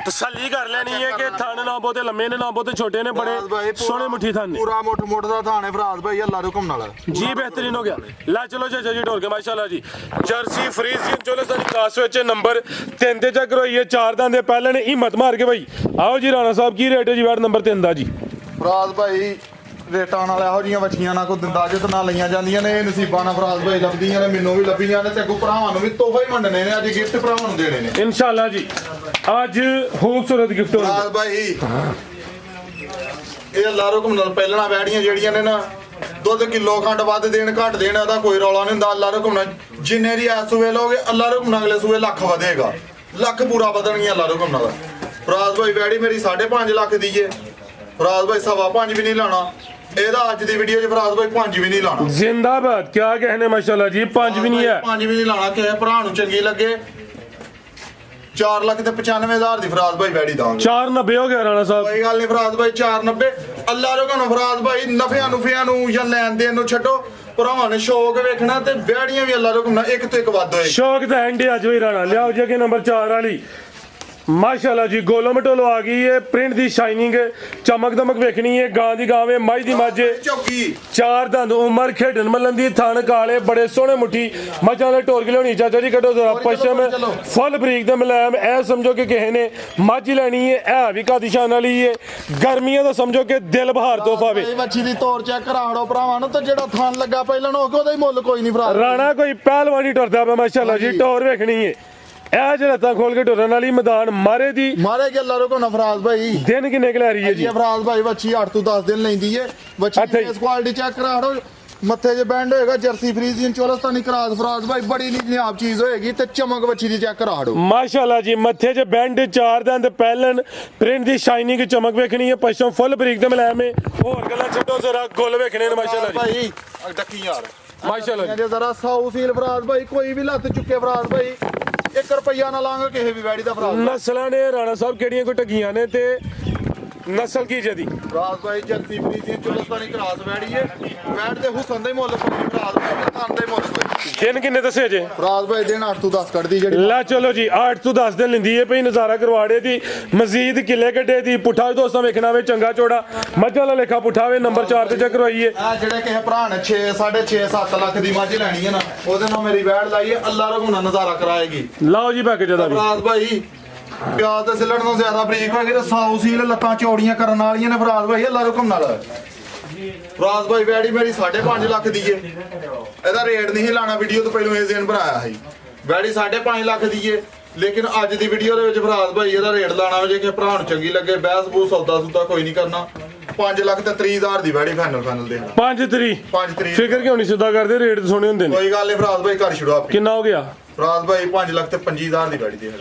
ਤਸੱਲੀ ਕਰ ਲੈਣੀ ਹੈ ਕਿ ਥਣ ਨਾ ਬਹੁਤੇ ਲੰਮੇ ਨੇ ਨਾ ਬਹੁਤੇ ਛੋਟੇ ਨੇ ਬੜੇ ਸੋਹਣੇ ਮੁੱਠੀ ਥਣ ਨੇ ਪੂਰਾ ਮੁੱਠ ਦਾ ਥਾਨ ਹੈ ਫਰਾਜ਼ ਭਾਈ ਅੱਲਾ ਰੋ ਨਾਲ ਜੀ ਬਿਹਤਰੀਨ ਹੋ ਗਿਆ। ਲੈ ਚਲੋ ਚਾਚਾ ਜੀ ਢੋਲ ਕੇ ਮਾਸ਼ਾਅੱਲਾ ਜੀ ਜਰਸੀ ਫਰੀਜ਼ੀਅਨ ਚੋਲਸਤਾਨੀ ਕਾਸ ਵਿੱਚ ਨੰਬਰ 3 ਤੇ ਚੱਕ ਰੋਈ ਹੈ 4 ਦੰਦ ਦੇ ਪਹਿਲੇ ਨੇ ਹਿੰਮਤ ਮਾਰ ਕੇ ਭਾਈ ਆਓ ਜੀ ਰਾਣਾ ਸਾਹਿਬ ਕੀ ਰੇਟ ਹੈ ਜੀ ਵੈਟ ਨੰਬਰ 3 ਦਾ ਜੀ? ਫਰਾਜ਼ ਭਾਈ ਰੇਟਾਂ ਨਾਲ ਇਹੋ ਜੀਆਂ ਵੱਛੀਆਂ ਨਾ ਕੋਈ ਦਿੰਦਾ ਜਿੱਤ ਨਾ ਲਈਆਂ ਜਾਂਦੀਆਂ ਨੇ ਇਹ ਨਸੀਬਾਂ ਨਾਲ ਫਰਾਜ਼ ਭਾਈ ਲੱਭਦੀਆਂ ਨੇ ਮੈਨੂੰ ਵੀ ਲੱਭੀਆਂ ਨੇ ਤੇ ਅੱਗੋਂ ਭਰਾਵਾਂ ਨੂੰ ਵੀ ਤੋਹਫਾ ਹੀ ਵੰਡਣੇ ਨੇ ਅੱਜ ਗਿਫਟ ਭਰਾਵਾਂ ਨੂੰ ਦੇਣੇ ਨੇ ਇਨਸ਼ਾਅੱਲਾ ਜੀ ਅੱਜ ਖੂਬਸੂਰਤ ਗਿਫਟ ਹੋਣਗੇ ਫਰਾਜ਼ ਭਾਈ ਇਹ ਅੱਲਾ ਹੁਕਮ ਨਾਲ ਪਹਿਲਣਾ ਵੈੜੀਆਂ ਜਿਹੜੀਆਂ ਨੇ ਨਾ ਦੁੱਧ ਕਿਲੋ ਖੰਡ ਵੱਧ ਦੇਣ ਘੱਟ ਦੇਣ ਇਹਦਾ ਕੋਈ ਰੌਲਾ ਨਹੀਂ ਹੁੰਦਾ ਅੱਲਾ ਹੁਕਮ ਨਾਲ ਜਿੰਨੇ ਦੀ ਐ ਸੂਏ ਲੋਗੇ ਅੱਲਾ ਹੁਕਮ ਨਾਲ ਅਗਲੇ ਸੂਏ ਲੱਖ ਵਧੇਗਾ ਲੱਖ ਪੂਰਾ ਵਧਣਗੀਆਂ ਅੱਲਾ ਹੁਕਮ ਨਾਲ। ਫਰਾਜ਼ ਭਾਈ ਵੈੜੀ ਮੇਰੀ 5.5 ਲੱਖ ਦੀ ਏ ਫਰਾਜ਼ ਭਾਈ 5.5 ਵੀ ਨਹੀਂ ਲਾਣਾ ਇਹਦਾ ਅੱਜ ਦੀ ਵੀਡੀਓ 'ਚ ਫਰਾਜ਼ ਭਾਈ 5 ਵੀ ਨਹੀਂ ਲਾਣਾ ਜ਼ਿੰਦਾਬਾਦ ਕਿਆ कहने माशाल्लाह जी 5 भी नहीं है 5 ਵੀ ਨਹੀਂ ਲਾਣਾ ਕਿਸੇ ਭਰਾ ਨੂੰ ਚੰਗੀ ਲੱਗੇ 4,95,000 ਦੀ ਫਰਾਜ਼ ਭਾਈ ਵੈੜੀ ਦਾਂਗੇ 490 ਹੋ ਗਿਆ ਰਾਣਾ ਸਾਹਿਬ ਕੋਈ ਗੱਲ ਨਹੀਂ ਫਰਾਜ਼ ਭਾਈ 490 ਅੱਲਾ ਰੋਗਨ ਫਰਾਜ਼ ਭਾਈ ਨਫਿਆਂ ਨੁਫਿਆਂ ਨੂੰ ਜਾਂ ਲੈਣ ਦੇਣ ਨੂੰ ਛੱਡੋ ਭਰਾਵਾਂ ਨੇ ਸ਼ੌਕ ਵੇਖਣਾ ਤੇ ਵੈੜੀਆਂ ਵੀ ਅੱਲਾ ਰੋਗਨ ਇੱਕ ਤੋਂ ਇੱਕ ਵੱਧ ਹੋਏ ਸ਼ੌਕ ਤਾਂ ਐਂਡ ਅੱਜ ਹੋਈ ਰਾਣਾ ਲਿਆਓ ਜੀ ਕਿ ਨੰਬਰ 4 ਵਾਲੀ ਮਾਸ਼ਾਅੱਲਾ ਜੀ ਗੋਲੋ ਮਟੋਲੋ ਆ ਗਈ ਹੈ ਪ੍ਰਿੰਟ ਦੀ ਸ਼ਾਈਨਿੰਗ ਚਮਕ ਦਮਕ ਵੇਖਣੀ ਹੈ ਗਾਂ ਦੀ ਗਾਂ ਵੇ ਮਾਈ ਦੀ ਮੱਝ ਚੌਕੀ 4 ਦੰਦ ਉਮਰ ਖੇਡਣ ਮੱਲਣ ਦੀ ਥਣ ਕਾਲੇ ਬੜੇ ਸੋਹਣੇ ਮੁੱਠੀ ਮੱਝਾਂ ਦੇ ਢੋਰ ਕੇ ਲਿਆਉਣੀ ਚਾਚਾ ਜੀ ਕੱਢੋ ਜ਼ਰਾ ਪਸ਼ਮ ਫੁੱਲ ਬਰੀਕ ਦੇ ਮਲਾਮ ਐ ਸਮਝੋ ਕਿ ਕਿਸੇ ਨੇ ਮੱਝ ਲੈਣੀ ਹੈ ਐ ਵੀ ਕਾਦੀਸ਼ਾਨ ਵਾਲੀ ਹੈ ਗਰਮੀਆਂ ਦਾ ਸਮਝੋ ਕਿ ਦਿਲ ਬਹਾਰ ਤੋਹਫਾ ਵੇ ਮੱਛੀ ਦੀ ਤੋਰ ਚੈੱਕ ਕਰਾੜੋ ਭਰਾਵਾਂ ਨੂੰ ਤੇ ਜਿਹੜਾ ਥਣ ਲੱਗਾ ਪਹਿਲਾਂ ਹੋ ਕੇ ਉਹਦਾ ਹੀ ਮੁੱਲ ਕੋਈ ਨਹੀਂ ਫਰਾਜ਼ ਰਾਣਾ ਕੋਈ ਪਹਿਲਵਾਨੀ ਟੁਰਦਾ ਪਿਆ ਮਾਸ਼ਾਅੱਲਾ ਜੀ ਟੌਰ ਵੇਖਣੀ ਹੈ ਇਹ ਜਿਹੜਾ ਤਾਂ ਖੋਲ ਕੇ ਟੁਰਨ ਵਾਲੀ ਮੈਦਾਨ ਮਾਰੇ ਦੀ ਮਾਰੇ ਕਿ ਅੱਲਾ ਰੋਕੋ ਨਾ ਫਰਾਜ਼ ਭਾਈ ਦਿਨ ਕਿੰਨੇ ਕਿ ਲੈ ਰਹੀ ਹੈ ਜੀ? ਫਰਾਜ਼ ਭਾਈ ਵੱਛੀ 8 ਤੋਂ 10 ਦਿਨ ਲੈਂਦੀ ਏ ਵੱਛੀ ਦੀ ਇਸ ਕੁਆਲਿਟੀ ਚੈੱਕ ਕਰਾੜੋ ਮੱਥੇ 'ਚ ਬੈਂਡ ਹੋਏਗਾ jersey Friesian Cholistani cross Faraz ਭਾਈ ਬੜੀ ਨਿਆਬ ਚੀਜ਼ ਹੋਏਗੀ ਤੇ ਚਮਕ ਵੱਛੀ ਦੀ ਚੈੱਕ ਕਰਾੜੋ ਮਾਸ਼ਾਅੱਲਾ ਜੀ ਮੱਥੇ 'ਚ ਬੈਂਡ 4 ਦੰਦ ਪਹਿਲਨ ਪ੍ਰਿੰਟ ਦੀ ਸ਼ਾਈਨਿੰਗ ਚਮਕ ਵੇਖਣੀ ਹੈ ਪਸ਼ਮ ਫੁੱਲ ਬਰੀਕ ਤੇ ਮਲਾਮ ਹੈ ਹੋਰ ਗੱਲਾਂ ਛੱਡੋ ਜ਼ਰਾ ਗੁੱਲ ਵੇਖਣੇ ਨੇ ਮਾਸ਼ਾਅੱਲਾ ਜੀ ਭਾਈ ਡੱਕੀ ਯਾਰ ਮਾਸ਼ਾਅੱਲਾ ਜੀ ਜੇ ਜ਼ਰਾ ਸਾਊ ਸੀਲ ਫਰਾਜ਼ ਭਾਈ ਕੋਈ ਵੀ ਲੱਤ ਚੁੱਕੇ ਫਰਾਜ਼ ਭਾਈ 1 ਰੁਪਈਆ ਨਾ ਲਾਂਗੇ ਕਿਸੇ ਵੀ ਵੈੜੀ ਦਾ ਫਰਾਜ਼ ਨਸਲਾਂ ਨੇ ਰਾਣਾ ਸਾਹਿਬ ਕਿਹੜੀਆਂ ਕੋਈ ਟਕੀਆਂ ਨੇ ਤੇ ਨਸਲ ਕੀ ਜਦੀ ਫਰਾਜ਼ ਭਾਈ ਜਰਸੀ ਫਰੀਜ਼ੀਅਨ ਚੋਲਸਤਾਨੀ ਕਰਾਸ ਵੈੜੀ ਏ ਵੈੜ ਦੇ ਹੁਸਨ ਦਾ ਹੀ ਮੁੱਲ ਕੋਈ ਫਰਾਜ਼ ਭਾਈ ਥਾਂ ਦਾ ਹੀ ਮੁੱਲ ਕੋਈ ਦਿਨ ਕਿੰਨੇ ਦੱਸੇ ਜੇ? ਫਰਾਜ਼ ਭਾਈ ਦਿਨ 8 ਤੋਂ 10 ਕੱਢਦੀ ਜਿਹੜੀ ਲੈ ਚਲੋ ਜੀ 8 ਤੋਂ 10 ਦਿਨ ਲਿੰਦੀ ਏ ਭਈ ਨਜ਼ਾਰਾ ਕਰਵਾੜੇ ਦੀ ਮਜ਼ੀਦ ਕਿਲੇ ਕੱਢੇ ਦੀ ਪੁੱਠਾ ਦੋਸਤਾਂ ਵੇਖਣਾ ਵੇ ਚੰਗਾ ਚੋੜਾ ਮੱਝਾਂ ਵਾਲਾ ਲੇਖਾ ਪੁੱਠਾ ਵੇ ਨੰਬਰ 4 ਤੇ ਚੈੱਕ ਕਰਵਾਈਏ ਆ ਜਿਹੜੇ ਕਿਸੇ ਭਰਾ ਨੇ 6 6.5 7 ਲੱਖ ਦੀ ਮੱਝ ਲੈਣੀ ਹੈ ਨਾ ਉਹਦੇ ਨਾਲ ਮੇਰੀ ਵੈੜ ਲਾਈਏ ਅੱਲਾ ਰਘੂਨਾ ਨਜ਼ਾਰਾ ਕਰਾਏਗੀ ਲਓ ਜੀ ਪੈਕੇਜ ਦਾ ਵੀ ਫਰਾਜ਼ ਭਾਈ ਪਿਆਜ਼ ਤੇ ਸਿਲਣ ਤੋਂ ਜ਼ਿਆਦਾ ਬਰੀਕ ਹੋਏਗੀ ਤੇ ਸਾਊ ਸੀਲ ਲੱਤਾਂ ਚੌੜੀਆਂ ਕਰਨ ਵਾਲੀਆਂ ਨੇ ਫਰਾਜ਼ ਭਾਈ ਅੱਲਾ ਰਘਮ ਨਾਲ ਫਰਾਜ਼ ਭਾਈ ਵੈੜੀ ਮੇਰੀ 5.5 ਲੱਖ ਦੀ ਏ ਇਹਦਾ ਰੇਟ ਨਹੀਂ ਲਾਣਾ ਵੀਡੀਓ ਤੋਂ ਪਹਿਲਾਂ ਇਹ ਜ਼ੇਨ ਬਣਾਇਆ ਸੀ ਵੈੜੀ 5.5 ਲੱਖ ਦੀ ਏ ਲੇਕਿਨ ਅੱਜ ਦੀ ਵੀਡੀਓ ਦੇ ਵਿੱਚ ਫਰਾਜ਼ ਭਾਈ ਇਹਦਾ ਰੇਟ ਲਾਣਾ ਜੇ ਕਿ ਭਰਾ ਨੂੰ ਚੰਗੀ ਲੱਗੇ ਬਹਿਸ ਬੂਸ ਸੌਦਾ ਸੁਦਾ ਕੋਈ ਨਹੀਂ ਕਰਨਾ 5 ਲੱਖ ਤੇ 30,000 ਦੀ ਵੈੜੀ ਫਾਈਨਲ ਦੇ 5 ਤਰੀਕ 5 ਤਰੀਕ ਫਿਕਰ ਕਿਉਂ ਨਹੀਂ ਸਿੱਧਾ ਕਰਦੇ, ਰੇਟ ਤਾਂ ਸੋਹਣੇ ਹੁੰਦੇ ਨੇ। ਕੋਈ ਗੱਲ ਨਹੀਂ ਫਰਾਜ਼ ਭਾਈ ਕਰ ਛੜੋ ਆਪਣੀ। ਕਿੰਨਾ ਹੋ ਗਿਆ ਫਰਾਜ਼ ਭਾਈ 5 ਲੱਖ ਤੇ 25,000 ਦੀ ਵੈੜੀ ਦੇ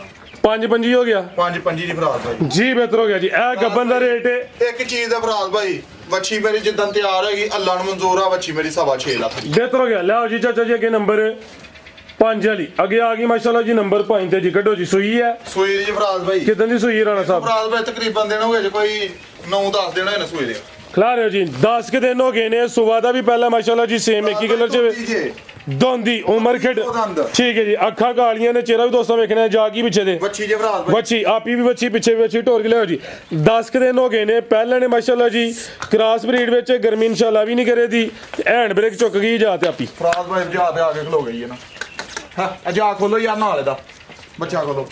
5 ਹੋ ਗਿਆ 5 ਦੀ ਫਰਾਜ਼ ਭਾਈ ਜੀ, ਬਿਹਤਰ ਹੋ ਗਿਆ ਜੀ। ਇਹ ਗੱਬਨ ਦਾ ਰੇਟ ਹੈ। ਇੱਕ ਚੀਜ਼ ਹੈ ਫਰਾਜ਼ ਭਾਈ, ਵੱਛੀ ਮੇਰੀ ਜਿੱਦਾਂ ਤਿਆਰ ਹੋਏਗੀ ਅੱਲਾ ਨੂੰ ਮਨਜ਼ੂਰ ਆ, ਵੱਛੀ ਮੇਰੀ 6.5 ਲੱਖ ਦੀ। ਬਿਹਤਰ ਹੋ ਗਿਆ। ਲਿਆਓ ਜੀ ਚਾਚਾ ਜੀ ਅੱਗੇ ਨੰਬਰ 5 ਵਾਲੀ ਅੱਗੇ ਆ ਗਈ ਮਾਸ਼ਾਅੱਲਾ ਜੀ। ਨੰਬਰ 5 ਤੇ ਜੀ ਕੱਢੋ ਜੀ। ਸੂਈ ਹੈ ਸੂਈ ਦੀ ਫਰਾਜ਼ ਭਾਈ ਕਿਦਾਂ ਦੀ ਸੂਈ ਹੈ ਰਾਣਾ ਸਾਹਿਬ? ਫਰਾਜ਼ ਭਾਈ ਤਕਰੀਬਨ ਦਿਨ ਹੋ ਗਏ ਜੇ ਕੋਈ 9-10 ਦਿਨ ਹੋਏ ਨੇ ਸੂਈ ਦੇ। ਖਿਲਾ ਰਹੇ ਹੋ ਜੀ 10 ਕੇ ਦਿਨ ਹੋ ਗਏ ਨੇ। ਸੁਬਾ ਦਾ ਵੀ ਪਹਿਲਾਂ ਮਾਸ਼ਾਅੱਲਾ ਜੀ ਸੇਮ ਇੱਕ ਹੀ ਕਲਰ ਚ ਦੋਂਦੀ ਉਮਰ ਖੇਡ ਠੀਕ ਹੈ ਜੀ। ਅੱਖਾਂ ਕਾਲੀਆਂ ਨੇ, ਚਿਹਰਾ ਵੀ ਦੋਸਤਾਂ ਵੇਖਣਾ ਜਾ ਕੀ ਪਿੱਛੇ ਦੇ ਵੱਛੀ ਜੇ ਫਰਾਜ਼ ਭਾਈ, ਵੱਛੀ ਆਪੀ ਵੀ ਵੱਛੀ ਪਿੱਛੇ ਵੀ ਵੱਛੀ ਢੋਰ ਕੇ ਲਿਆਓ ਜੀ। 10 ਕੇ ਦਿਨ ਹੋ ਗਏ ਨੇ। ਪਹਿਲਾਂ ਨੇ ਮਾਸ਼ਾਅੱਲਾ ਜੀ ਕ੍ਰਾਸ ਬਰੀਡ ਵਿੱਚ ਗਰਮੀ ਇਨਸ਼ਾਅੱਲਾ ਵੀ ਨਹੀਂ ਕਰੇ ਦੀ। ਹੈਂਡ ਬ੍ਰੇਕ ਚੁੱਕ ਗਈ ਜਾ ਤੇ ਆਪੀ ਫਰਾਜ਼ ਭਾਈ ਜਾ ਤੇ ਆ ਕੇ ਖਲੋ ਗਈ ਹੈ ਨਾ। ਹਾਂ ਜਾ ਖੋਲੋ ਯਾਰ ਨਾਲ ਇਹਦਾ ਬੱਚਾ ਖੋਲੋ।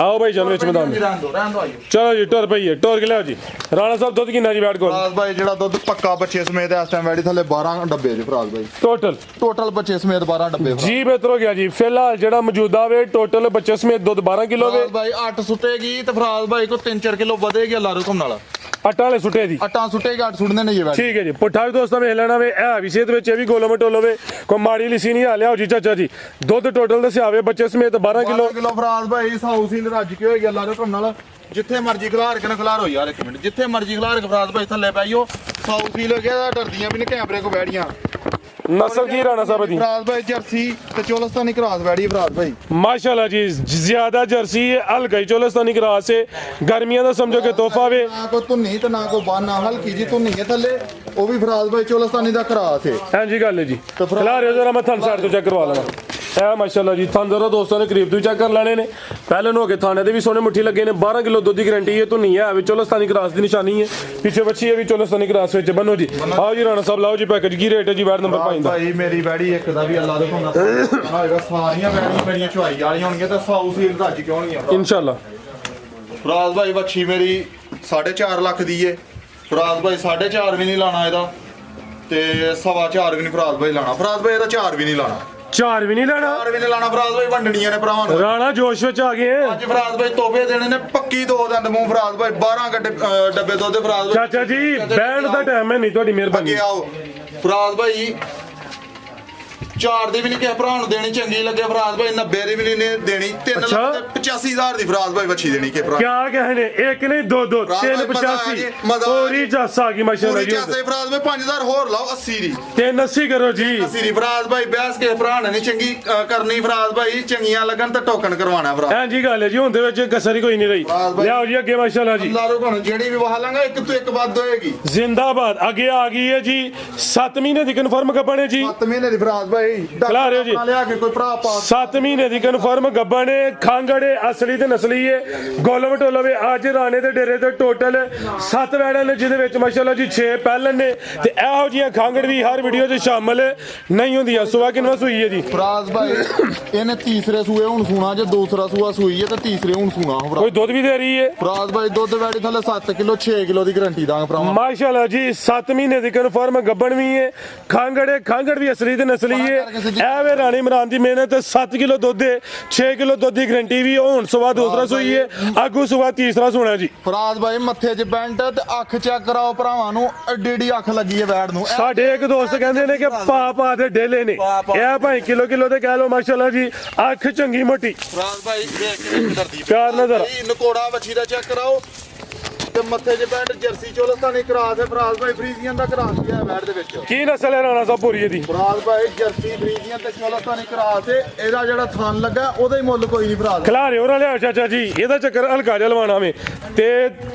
ਆਓ ਭਾਈ ਜਾਨ ਵਿੱਚ ਮੈਦਾਨ ਰਹਿਣ ਦੋ ਆਇਓ। ਚਲੋ ਜੀ ਟੁਰ ਪਈਏ, ਟੁਰ ਕੇ ਲਿਆਓ ਜੀ। ਰਾਣਾ ਸਾਹਿਬ ਦੁੱਧ ਕਿੰਨਾ ਜੀ ਬੈਠ ਕੋਲ? ਫਰਾਜ਼ ਭਾਈ ਜਿਹੜਾ ਦੁੱਧ ਪੱਕਾ ਬੱਚੇ ਸਮੇਤ ਇਸ ਟਾਈਮ ਵੈੜੀ ਥੱਲੇ 12 ਡੱਬੇ ਜੀ ਫਰਾਜ਼ ਭਾਈ। ਟੋਟਲ ਬੱਚੇ ਸਮੇਤ 12 ਡੱਬੇ ਜੀ। ਬਿਹਤਰ ਹੋ ਗਿਆ ਜੀ। ਫਿਲਹਾਲ ਜਿਹੜਾ ਮੌਜੂਦਾ ਵੇ ਟੋਟਲ ਬੱਚੇ ਸਮੇਤ ਦੁੱਧ 12 ਕਿਲੋ ਵੇ। ਫਰਾਜ਼ ਭਾਈ 8 ਸੁੱਟੇਗੀ ਤੇ ਫਰਾਜ਼ ਭਾਈ ਕੋ 3-4 ਕਿਲੋ ਵਧੇਗੀ ਅੱਲਾ ਰੁਕਮ ਨਾਲ। ਆਟਾ ਵਾਲੇ ਸੁੱਟੇ ਦੀ ਆਟਾ ਸੁੱਟੇਗੀ 8 ਸੁੱਟਦੇ ਨੇ ਜੀ ਵੈੜੀ। ਠੀਕ ਹੈ ਜੀ। ਪੁੱਠਾ ਵੀ ਦੋਸਤਾਂ ਵੇਖ ਲੈਣਾ ਵੇ। ਇਹ ਵੀ ਸਿਹਤ ਵਿੱਚ ਇਹ ਵੀ ਗੋਲੋ ਮਟੋਲੋ ਵੇ। ਕੋਈ ਮਾੜੀ ਲਿਸੀ ਨਹੀਂ ਆ। ਲਿਆਓ ਜੀ ਚਾਚਾ ਜੀ ਦੁੱਧ ਟੋਟਲ ਦੱਸਿਆ ਵੇ ਬੱਚੇ ਸਮੇਤ 12 ਕਿਲੋ ਫਰਾਜ਼ ਭਾਈ ਸਾਊ ਸੀਲ ਰੱਜ ਕੇ ਹੋਏਗੀ ਅੱਲਾ ਰੁਕਮ ਨਾਲ। ਜਿੱਥੇ ਮਰਜੀ ਖਿਲਾਰ ਕੇ ਨਾ ਖਿਲਾਰੋ ਯਾਰ, ਇੱਕ ਮਿੰਟ ਜਿੱਥੇ ਮਰਜੀ ਖਿਲਾਰ ਕੇ ਫਰਾਜ਼ ਭਾਈ ਥੱਲੇ ਪਾਈਓ। ਸਾਊ ਸੀਲ ਹੋ ਗਿਆ, ਡਰਦੀਆਂ ਵੀ ਨੇ ਕੈਮਰੇ ਕੋ ਬੈੜੀਆਂ। ਨਸਲ ਕੀ ਰਾਣਾ ਸਾਹਿਬ ਦੀ? ਫਰਾਜ਼ ਭਾਈ ਜਰਸੀ ਤੇ ਚੋਲਸਤਾਨੀ ਕਰਾਸ ਵੈੜੀ ਫਰਾਜ਼ ਭਾਈ माशाल्लाह जी ज्यादा जर्सी है, हल्की चोलस्तानी क्रास है। गर्मियां ਦਾ ਸਮਝੋ ਕਿ ਤੋਹਫਾ ਵੇ। ਨਾ ਕੋ ਧੁੰਨੀ ਤੇ ਨਾ ਕੋ ਬਾਨਾ, ਹਲਕੀ ਜੀ ਧੁੰਨੀ ਹੈ ਥੱਲੇ। ਉਹ ਵੀ ਫਰਾਜ਼ ਭਾਈ ਚੋਲਸਤਾਨੀ ਦਾ ਕਰਾਸ ਹੈ। ਹਾਂਜੀ ਗੱਲ ਹੈ ਜੀ। ਖਿਲਾ ਰਹੇ ਜਰਾ ਮੈਂ ਥਣ ਸਾਈਡ ਤੋਂ ਚੈੱਕ ਕਰਵਾ ਲਵਾਂ। ਇਹ ਮਾਸ਼ਾਅੱਲਾ ਜੀ ਥਣ ਜ਼ਰਾ ਦੋਸਤਾਂ ਨੇ ਕਰੀਬ ਤੋਂ ਚੈੱਕ ਕਰ ਲੈਣੇ ਨੇ। ਪਹਿਲੇ ਨੂੰ ਹੋ ਕੇ ਥਾਣੇ ਦੇ ਵੀ ਸੋਹਣੇ ਮੁੱਠੀ ਲੱਗੇ ਨੇ। 12 ਕਿਲੋ ਦੁੱਧ ਦੀ ਗਾਰੰਟੀ ਹੈ। ਧੁੰਨੀ ਹੈ ਵਿੱਚ ਚੋਲਸਤਾਨੀ ਕਰਾਸ ਦੀ ਨਿਸ਼ਾਨੀ ਹੈ। ਪਿੱਛੇ ਬੱਚੀ ਹੈ ਵੀ ਚੋਲਸਤਾਨੀ ਕਰਾਸ ਵਿੱਚ ਬੰਨੋ ਜੀ। ਆਓ ਜੀ ਰਾਣਾ ਸਾਹਿਬ ਲਾਓ ਜੀ ਪੈਕੇਜ। ਕੀ ਰੇਟ ਹੈ ਜੀ ਵਾਰਡ ਨੰਬਰ 5 ਦਾ? ਭਾਈ ਮੇਰੀ ਵੈੜੀ ਇੱਕ ਦਾ ਵੀ ਅੱਲਾ ਦੇ ਕੋਲ ਹੋਏਗਾ। ਸਾਰੀਆਂ ਵੈੜੀਆਂ ਮੇਰੀਆਂ ਚੁਆਈ ਵਾਲੀਆਂ ਹੋਣਗੀਆਂ ਤੇ ਸਾਊ ਸੀਲ ਰੱਜ ਕੇ ਹੋਣਗੀਆਂ इंशाल्लाह। ਫਰਾਜ਼ ਭਾਈ ਵੱਛੀ ਮੇਰੀ 4.5 ਲੱਖ ਦੀ ਏ। ਫਰਾਜ਼ ਭਾਈ 4.5 ਵੀ ਨਹੀਂ ਲਾਣਾ ਇਹਦਾ ਤੇ 4.25 ਵੀ ਨਹੀਂ ਫਰਾਜ਼ ਭਾਈ ਲਾਣਾ। ਫਰਾਜ਼ ਭਾਈ ਇਹਦਾ 4 ਵੀ ਨਹੀਂ ਲਾਣਾ। 4 ਵੀ ਨਹੀਂ ਲੈਣਾ। 4 ਵੀ ਨਹੀਂ ਲਾਣਾ ਫਰਾਜ਼ ਭਾਈ। ਵੰਡਣੀਆਂ ਨੇ ਭਰਾਵਾਂ ਨੂੰ। ਰਾਣਾ ਜੋਸ਼ ਵਿੱਚ ਆ ਗਏ ਅੱਜ ਫਰਾਜ਼ ਭਾਈ ਤੋਹਫੇ ਦੇਣੇ ਨੇ ਪੱਕੀ। 2 ਦੰਦ ਮੂੰਹ ਫਰਾਜ਼ ਭਾਈ 12 ਡੱਬੇ ਦੁੱਧ ਫਰਾਜ਼ ਭਾਈ। ਚਾਚਾ ਜੀ ਬੈਂਡ ਦਾ ਟਾਈਮ ਹੈ ਨਹੀਂ, ਤੁਹਾਡੀ ਮਿਹਰਬਾਨੀ। ਅੱਗੇ ਆਓ ਫਰਾਜ਼ ਭਾਈ 4 ਦੀ ਵੀ ਨਹੀਂ ਕਿਸੇ ਭਰਾ ਨੂੰ ਦੇਣੀ ਚੰਗੀ ਲੱਗੇ ਫਰਾਜ਼ ਭਾਈ। 90 ਦੀ ਵੀ ਨਹੀਂ ਦੇਣੀ। 3,85,000 ਦੀ ਫਰਾਜ਼ ਭਾਈ ਵੱਛੀ ਦੇਣੀ ਕਿ ਭਰਾ। क्या कहने एक नहीं दो 385 पूरी जस आ गई माशाल्लाह ਪੂਰੀ जी। ਚਾਸੇ ਫਰਾਜ਼ ਭਾਈ 5,000 ਹੋਰ ਲਾਓ 80 ਦੀ। 380 करो जी। 80 ਦੀ ਫਰਾਜ਼ ਭਾਈ ਬਹਿਸ ਕੇ ਭਰਾ ਨੇ ਨਹੀਂ ਚੰਗੀ ਕਰਨੀ ਫਰਾਜ਼ ਭਾਈ। ਚੰਗੀਆਂ ਲੱਗਣ ਤਾਂ ਟੋਕਨ ਕਰਵਾਉਣਾ ਫਰਾਜ਼। हां जी गल है जी। ਹੁੰਦੇ ਵਿੱਚ ਕਸਰ ਹੀ ਕੋਈ ਨਹੀਂ ਰਹੀ। ਲਿਆਓ ਜੀ ਅੱਗੇ ਮਾਸ਼ਾਅੱਲਾ ਜੀ। ਲਾਰੋ ਕੋਣ ਜਿਹੜੀ ਵੀ ਵਾਹ ਲਾਂਗਾ ਇੱਕ ਤੋਂ ਇੱਕ ਵੱਧ ਹੋਏਗੀ। जिंदाबाद। ਅੱਗੇ ਆ ਗਈ ਹੈ ਜੀ 7 ਮਹੀਨੇ ਦੀ ਕਨਫਰਮ ਗੱਬਣ ਹੈ ਜੀ। 7 ਮਹੀਨੇ ਦੀ ਫਰਾਜ਼ ਭਾਈ। ਖਿਲਾ ਰਹੇ ਹੋ ਜੀ। ਲਿਆ ਕੇ ਕੋਈ ਭਰਾ ਪਾ 7 ਮਹੀਨੇ ਦੀ ਕਨਫਰਮ ਗੱਬਣ ਹੈ। ਖਾਂਗੜੇ ਅਸਲੀ ਤੇ ਨਸਲੀ ਹੈ। ਗੋਲਮ ਟੋਲਵੇ ਅੱਜ ਰਾਣੇ ਦੇ ਡੇਰੇ ਤੇ ਟੋਟਲ 7 ਵੈੜਾਂ ਨੇ ਜਿਹਦੇ ਵਿੱਚ ਮਾਸ਼ਾਅੱਲਾ ਜੀ 6 ਪਹਿਲਨ ਨੇ ਤੇ ਇਹੋ ਜੀਆਂ ਖਾਂਗੜ ਵੀ ਹਰ ਵੀਡੀਓ 'ਚ ਸ਼ਾਮਲ ਨਹੀਂ ਹੁੰਦੀਆਂ। ਸੁਬਾ ਕਿੰਨਾ ਸੂਈ ਹੈ ਜੀ? ਫਰਾਜ਼ ਭਾਈ ਇਹਨੇ ਤੀਸਰੇ ਸੂਏ ਹੁਣ ਸੂਣਾ ਜੇ ਦੂਸਰਾ ਸੂਆ ਸੂਈ ਹੈ ਤੇ ਤੀਸਰੇ ਹੁਣ ਸੂਣਾ ਕੋਈ ਦੁੱਧ ਵੀ ਦੇ ਰਹੀ ਹੈ? ਫਰਾਜ਼ ਭਾਈ ਦੁੱਧ ਵੈੜੀ ਥੱਲੇ 7 ਕਿਲੋ 6 ਕਿਲੋ ਦੀ ਗਾਰੰਟੀ ਦਾਂਗੇ ਭਰਾਵਾ। ਮਾਸ਼ਾਅੱਲਾ ਜੀ 7 ਮਹੀਨੇ ਦੀ ਕਨਫਰਮ ਗੱਬਣ ਵੀ ਹੈ। ਖਾਂਗੜ ਵੀ ਅਸਲੀ ਤੇ ਨਸਲੀ ਹੈ। ਇਹ ਵੇ ਰਾਣੀ ਇਮਰਾਨ ਦੀ ਮਿਹਨਤ। 7 ਕਿਲੋ ਦੁੱਧ ਹੈ, 6 ਕਿਲੋ ਦੁੱਧ ਦੀ ਗਾਰੰਟੀ ਵੀ। ਹੁਣ ਸੁਬਾ ਦੂਸਰਾ ਸੂਈ ਹੈ, ਅੱਗੂ ਸੁਬਾ ਤੀਸਰਾ ਸੋਣਾ ਜੀ। ਫਰਾਜ਼ ਭਾਈ ਮੱਥੇ 'ਚ ਬੈਂਟ ਤੇ ਅੱਖ ਚੈੱਕ ਕਰਾਓ ਭਰਾਵਾਂ ਨੂੰ। ਐਡੀ ਅੱਖ ਲੱਗੀ ਹੈ ਵੈੜ ਨੂੰ। ਸਾਡੇ ਇੱਕ ਦੋਸਤ ਕਹਿੰਦੇ ਨੇ ਕਿ ਪਾ ਦੇ ਡੇਲੇ ਨੇ। ਇਹ ਭਾਈ ਕਿਲੋ ਤੇ ਕਹਿ ਲੋ ਮਾਸ਼ਾਅੱਲਾ ਜੀ। ਅੱਖ ਚੰਗੀ ਮੋਟੀ। ਫਰਾਜ਼ ਭਾਈ ਦੇਖ ਕੇ ਧਰਤੀ ਪਿਆਰ ਨਜ਼ਰ ਨਕੋੜਾ ਵੱਛੀ ਦਾ ਚੈੱਕ ਕਰਾਓ ਤੇ ਮੱਥੇ 'ਚ ਬੈਂਟ ਜਰਸੀ ਚੋਲਸਤਾਨੀ ਕਰਾਸ ਹੈ। ਫਰਾਜ਼ ਭਾਈ ਫਰੀਜ਼ੀਅਨ ਦਾ ਕਰਾਸ ਗਿਆ ਵੈੜ ਦੇ ਵਿੱਚ। ਕੀ ਨਸਲ ਹੈ ਰਾਣਾ ਸਾਹਿਬ ਪੂਰੀ ਦੀ? ਫਰਾਜ਼ ਭਾਈ ਜਰਸੀ ਫਰੀਜ਼ੀਅਨ ਤੇ ਚੋਲਸਤਾਨੀ ਕਰਾਸ ਹੈ। ਇਹਦਾ ਜਿਹੜਾ ਥਣ ਲੱਗਾ ਉਹਦਾ ਹੀ ਮੁੱਲ ਕੋਈ ਨਹੀਂ ਫਰਾਜ਼। ਖਿਲਾ ਰਹੇ ਹੋ ਨਾ ਲਿਆ ਚਾਚਾ ਜੀ। ਇਹਦਾ ਚੱਕਰ ਹਲਕਾ ਜਿਹਾ ਲਵਾਣਾ ਵੇ ਤੇ